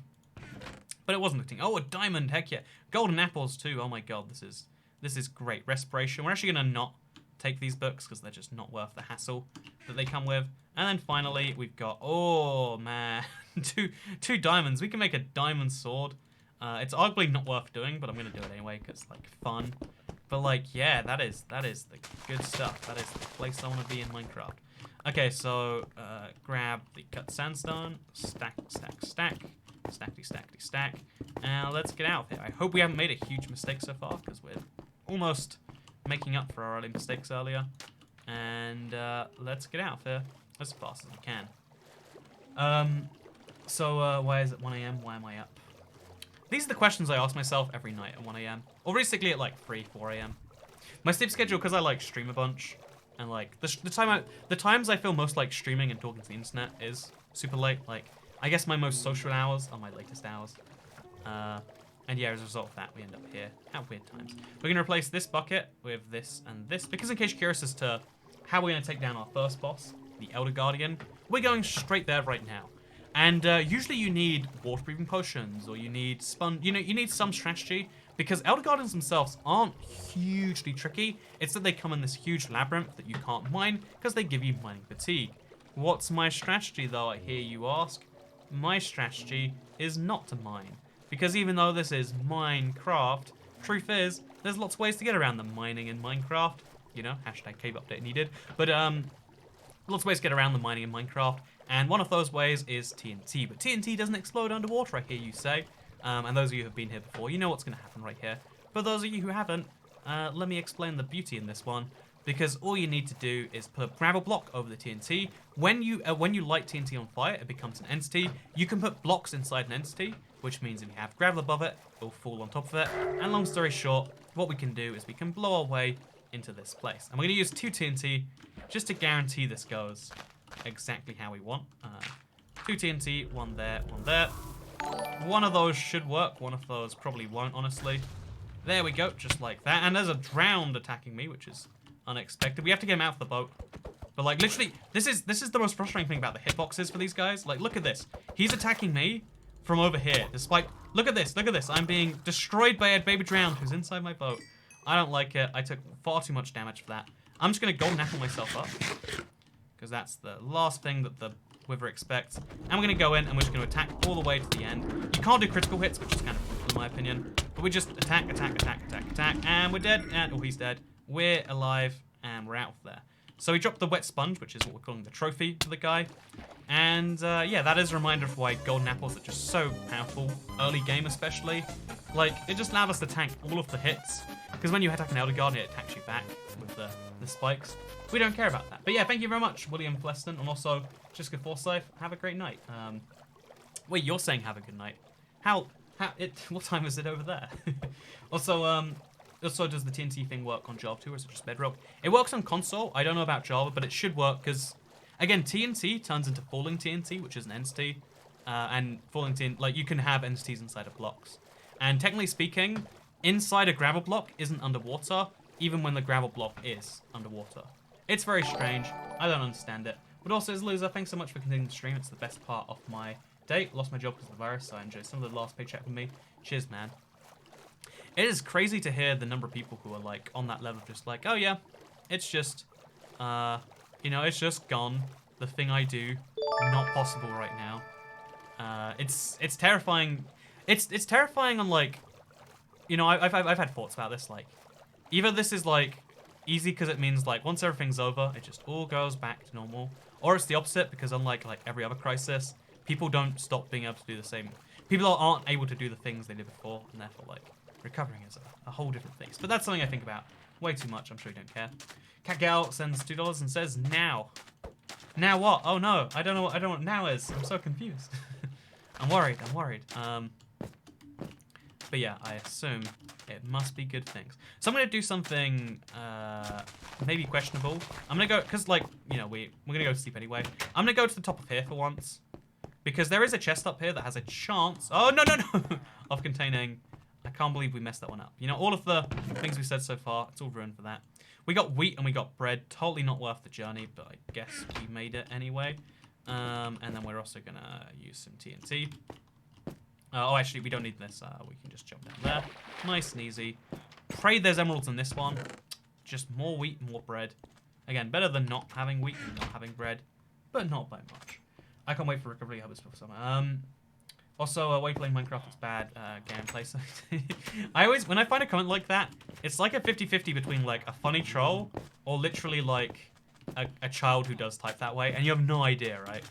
S1: But it wasn't looting. Oh, a diamond! Heck yeah! Golden apples too. Oh my god, this is great. Respiration. We're actually gonna not take these books because they're just not worth the hassle that they come with. And then finally, we've got, oh man, two diamonds. We can make a diamond sword. It's arguably not worth doing, but I'm gonna do it anyway because like fun. But like, yeah, that is the good stuff. That is the place I want to be in Minecraft. Okay, so grab the cut sandstone, stack, stack. Now let's get out of here. I hope we haven't made a huge mistake so far because we're almost making up for our early mistakes earlier. And let's get out of here as fast as we can. So why is it 1 a.m.? Why am I up? These are the questions I ask myself every night at 1 a.m. Or basically at like 3, 4 a.m. My sleep schedule, because I like stream a bunch, and like the times I feel most like streaming and talking to the internet is super late. Like I guess my most social hours are my latest hours. And yeah, as a result of that, we end up here at weird times. We're gonna replace this bucket with this and this, because in case you're curious as to how we're gonna take down our first boss, the Elder Guardian, we're going straight there right now. And usually you need water-breathing potions, or you need you need some strategy, because Elder Guardians themselves aren't hugely tricky. It's that they come in this huge labyrinth that you can't mine, because they give you mining fatigue. What's my strategy, though, I hear you ask? My strategy is not to mine, because even though this is Minecraft, truth is, there's lots of ways to get around the mining in Minecraft. You know, hashtag cave update needed. But lots of ways to get around the mining in Minecraft. And one of those ways is TNT. But TNT doesn't explode underwater, I hear you say. And those of you who have been here before, you know what's going to happen right here. For those of you who haven't, let me explain the beauty in this one. Because all you need to do is put a gravel block over the TNT. When you light TNT on fire, it becomes an entity. You can put blocks inside an entity, which means if you have gravel above it, it will fall on top of it. And long story short, what we can do is we can blow our way into this place. And we're going to use 2 TNT just to guarantee this goes exactly how we want. 2 TNT, 1 there, 1 there. One of those should work, one of those probably won't, honestly. There we go, just like that. And there's a drowned attacking me, which is unexpected. We have to get him out of the boat. But like literally, this is the most frustrating thing about the hitboxes for these guys. Like, look at this. He's attacking me from over here, despite, look at this. I'm being destroyed by a baby drowned who's inside my boat. I don't like it. I took far too much damage for that. I'm just gonna golden apple myself up, because that's the last thing that the Wither expects. And we're gonna go in and we're just gonna attack all the way to the end. You can't do critical hits, which is kind of brutal in my opinion. But we just attack, and we're dead. And oh, he's dead. We're alive, and we're out of there. So we dropped the wet sponge, which is what we're calling the trophy for the guy. And yeah, that is a reminder of why golden apples are just so powerful, early game especially. Like, it just allowed us to tank all of the hits. Because when you attack an Elder Guardian, it attacks you back with the spikes. We don't care about that. But yeah, thank you very much, William Pleston, and also Jessica Forsyth. Have a great night. Wait, you're saying have a good night. What time is it over there? Also does the TNT thing work on Java too, or is it just Bedrock? It works on console. I don't know about Java, but it should work, because, again, TNT turns into falling TNT, which is an entity. And falling TNT, like, you can have entities inside of blocks. And technically speaking, inside a gravel block isn't underwater, even when the gravel block is underwater. It's very strange. I don't understand it. But also, as a loser, thanks so much for continuing the stream. It's the best part of my day. Lost my job because of the virus, so I enjoyed some of the last paycheck with me. Cheers, man. It is crazy to hear the number of people who are, like, on that level, just like, oh yeah, it's just, you know, it's just gone. The thing I do, not possible right now. It's terrifying. It's terrifying on, like, you know, I've had thoughts about this, like, either this is, like, easy because it means, like, once everything's over, it just all goes back to normal, or it's the opposite, because unlike, like, every other crisis, people don't stop being able to do the same. People aren't able to do the things they did before, and therefore, like, recovering is a whole different thing. But that's something I think about way too much. I'm sure you don't care. Catgal sends $2 and says, now. Now what? Oh no, I don't know what now is. I'm so confused. I'm worried. But yeah, I assume it must be good things. So I'm going to do something maybe questionable. I'm going to go, because like, you know, we're going to go to sleep anyway. I'm going to go to the top of here for once. Because there is a chest up here that has a chance, oh no, of containing, I can't believe we messed that one up. You know, all of the things we said so far, it's all ruined for that. We got wheat and we got bread, totally not worth the journey, but I guess we made it anyway. And then we're also going to use some TNT. Oh, actually, we don't need this. We can just jump down there. Nice and easy. Pray there's emeralds in this one. Just more wheat, more bread. Again, better than not having wheat and not having bread, but not by much. I can't wait for recovery. I hope it's before summer. Also, while you playing Minecraft, it's bad gameplay. So I always, when I find a comment like that, it's like a 50-50 between like a funny troll or literally like a child who does type that way, and you have no idea, right?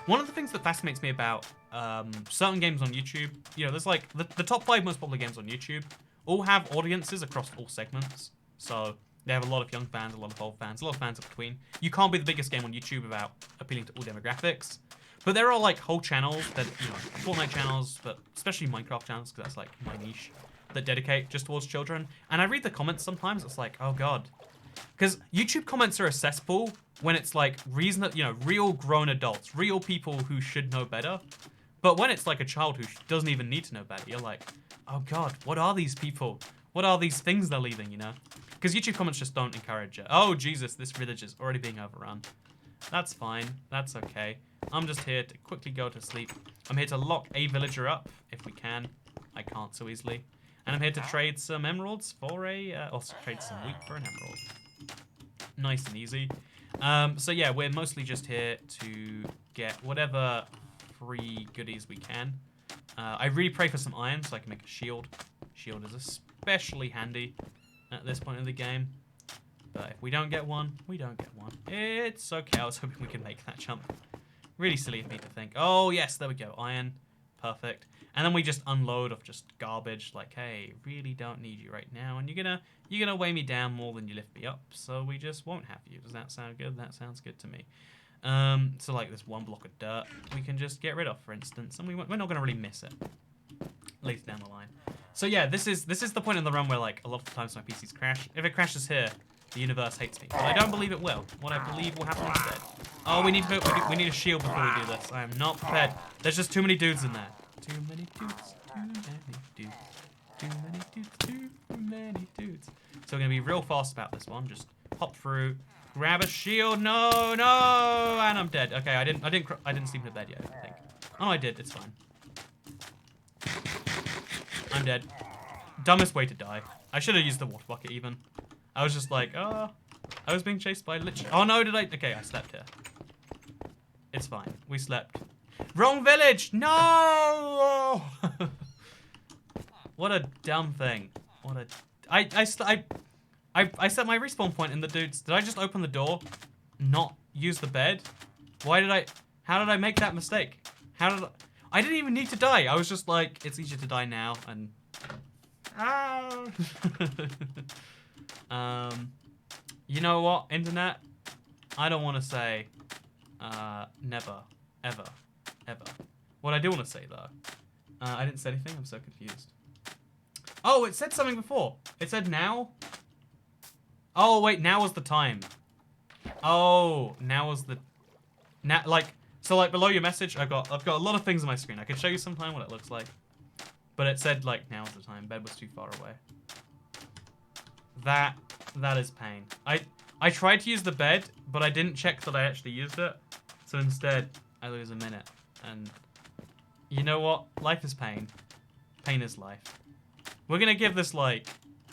S1: One of the things that fascinates me about certain games on YouTube, you know, there's like the top 5 most popular games on YouTube all have audiences across all segments. So they have a lot of young fans, a lot of old fans, a lot of fans in between. You can't be the biggest game on YouTube without appealing to all demographics. But there are like whole channels that, you know, Fortnite channels, but especially Minecraft channels, because that's like my niche, that dedicate just towards children. And I read the comments sometimes, it's like, oh god. Because YouTube comments are a cesspool when it's like you know, real grown adults, real people who should know better. But when it's like a child who doesn't even need to know better, you're like, oh god, what are these people? What are these things they're leaving, you know? Because YouTube comments just don't encourage it. Oh Jesus, this village is already being overrun. That's fine, that's okay. I'm just here to quickly go to sleep. I'm here to lock a villager up, if we can. I can't so easily. And I'm here to trade some emeralds for also trade some wheat for an emerald. Nice and easy. So yeah, we're mostly just here to get whatever free goodies we can. I really pray for some iron so I can make a shield. Shield is especially handy at this point in the game. But if we don't get one, we don't get one. It's okay. I was hoping we could make that jump. Really silly of me to think. Oh yes, there we go. Iron. Perfect. And then we just unload of just garbage, like, hey, really don't need you right now, and you're gonna weigh me down more than you lift me up, so we just won't have you. Does that sound good? That sounds good to me. So like this one block of dirt, we can just get rid of, for instance, and we're not gonna really miss it later down the line. So yeah, this is the point in the run where like a lot of the times my PCs crash. If it crashes here, the universe hates me, but I don't believe it will. What I believe will happen instead. Oh, we need a shield before we do this. I am not prepared. There's just too many dudes in there. Too many dudes, too many dudes, too many dudes, too many dudes. So we're gonna be real fast about this one. Just hop through, grab a shield. No, and I'm dead. Okay, I didn't sleep in bed yet, I think. Oh, I did. It's fine. I'm dead. Dumbest way to die. I should have used the water bucket even. I was just like, oh, I was being chased by literally. Oh no, okay, I slept here. It's fine. We slept. Wrong village! No! What a dumb thing. What a... I set my respawn point in the dudes. Did I just open the door? Not use the bed? How did I make that mistake? I didn't even need to die. I was just like, it's easier to die now, and... You know what, internet? I don't want to say, never, ever. Ever. What I do want to say, though, I didn't say anything. I'm so confused. Oh, it said something before. It said now. Oh, wait, now was the time. Oh, now was the... So, like, below your message, I've got a lot of things on my screen. I could show you sometime what it looks like. But it said, like, now is the time. Bed was too far away. That is pain. I tried to use the bed, but I didn't check that I actually used it. So instead, I lose a minute. And you know what? Life is pain. Pain is life. We're gonna give this like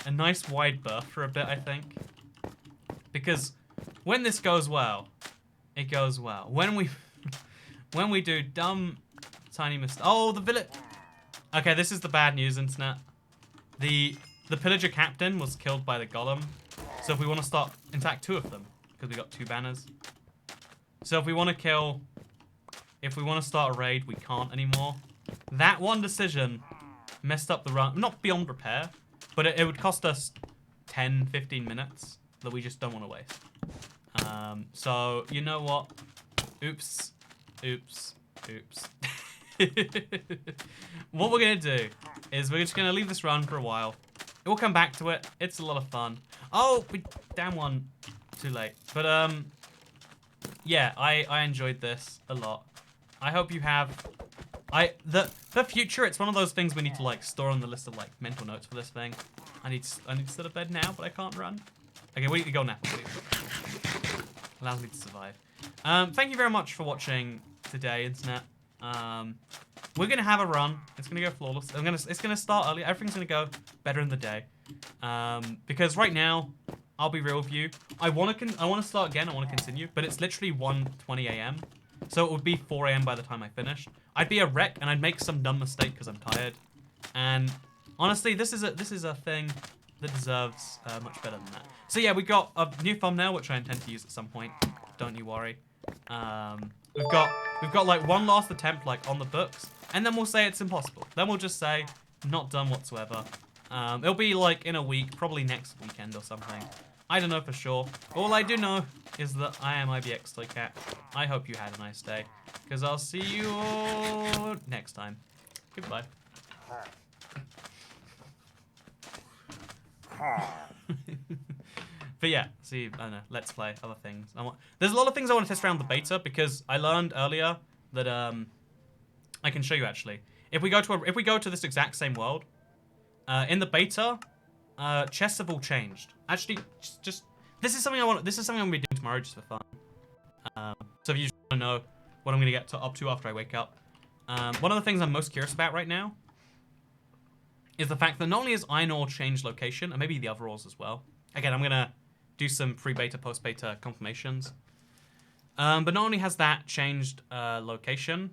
S1: a nice wide berth for a bit, I think. Because when this goes well, it goes well. When we do dumb tiny mistakes. Oh, the village. Okay, this is the bad news, internet. The pillager captain was killed by the golem. So if we want to start, in fact, 2 of them, because we got 2 banners. So if we want to start a raid, we can't anymore. That one decision messed up the run. Not beyond repair, but it would cost us 10, 15 minutes that we just don't want to waste. So, you know what? Oops. What we're going to do is we're just going to leave this run for a while. We'll come back to it. It's a lot of fun. Oh, damn one. Too late. But, yeah, I enjoyed this a lot. I hope you have. For future, it's one of those things we need to, like, store on the list of, like, mental notes for this thing. I need to sit to bed now, but I can't run. Okay, we need to go now, please. Allows me to survive. Thank you very much for watching today, Internet. We're gonna have a run. It's gonna go flawless. It's gonna start early. Everything's gonna go better in the day. Because right now, I'll be real with you. I wanna start again. I wanna continue, but it's literally 1:20 a.m. So it would be 4 a.m. by the time I finish. I'd be a wreck and I'd make some dumb mistake because I'm tired. And honestly, this is a thing that deserves much better than that. So yeah, we got a new thumbnail which I intend to use at some point. Don't you worry. We've got like one last attempt like on the books, and then we'll say it's impossible. Then we'll just say not done whatsoever. It'll be like in a week, probably next weekend or something. I don't know for sure. All I do know is that I am IBX Toy Cat. I hope you had a nice day, because I'll see you all next time. Goodbye. But yeah, see, I don't know, let's play other things. There's a lot of things I want to test around the beta, because I learned earlier that I can show you actually. If we go to this exact same world, in the beta, chests have all changed. Actually, just this is something I'm gonna be doing tomorrow just for fun. So if you just want to know what I'm gonna get up to after I wake up, one of the things I'm most curious about right now is the fact that not only has iron ore changed location, and maybe the other ores as well. Again, I'm gonna do some pre-beta, post-beta confirmations. But not only has that changed location,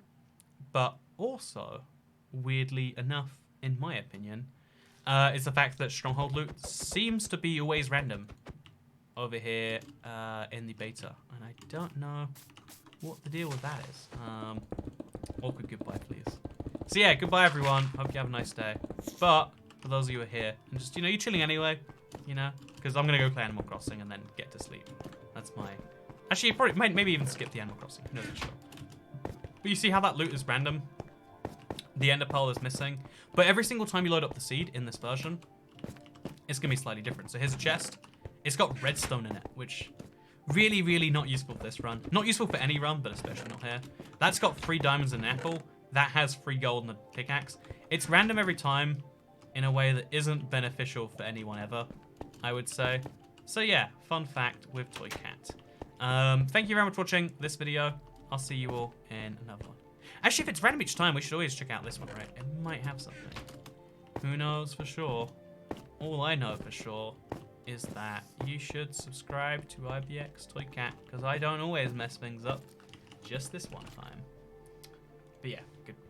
S1: but also, weirdly enough, in my opinion, is the fact that stronghold loot seems to be always random over here in the beta. And I don't know what the deal with that is. Awkward goodbye, please. So yeah, goodbye everyone. Hope you have a nice day. But for those of you who are here, and just, you know, you're chilling anyway, you know, because I'm going to go play Animal Crossing and then get to sleep. That's my... Actually, you probably maybe even skip the Animal Crossing. Who knows for sure. But you see how that loot is random? The ender pearl is missing. But every single time you load up the seed in this version, it's going to be slightly different. So here's a chest. It's got redstone in it, which really, really not useful for this run. Not useful for any run, but especially not here. That's got 3 diamonds and an apple. That has 3 gold and a pickaxe. It's random every time in a way that isn't beneficial for anyone ever, I would say. So yeah, fun fact with Toy Cat. Thank you very much for watching this video. I'll see you all in another one. Actually, if it's random each time, we should always check out this one, right? It might have something. Who knows for sure? All I know for sure is that you should subscribe to IBX Toy Cat, because I don't always mess things up. Just this one time. But yeah,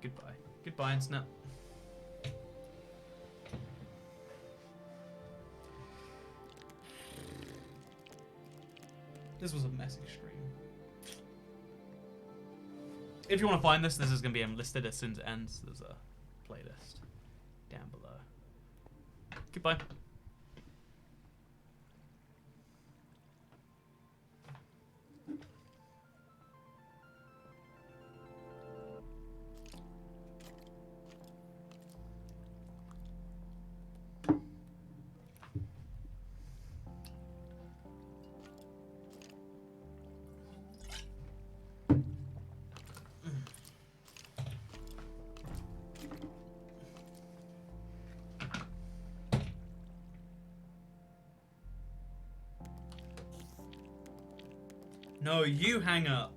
S1: goodbye. Goodbye, Internet. This was a messy stream. If you want to find this is going to be listed as soon as it ends. There's a playlist down below. Goodbye. No, you hang up.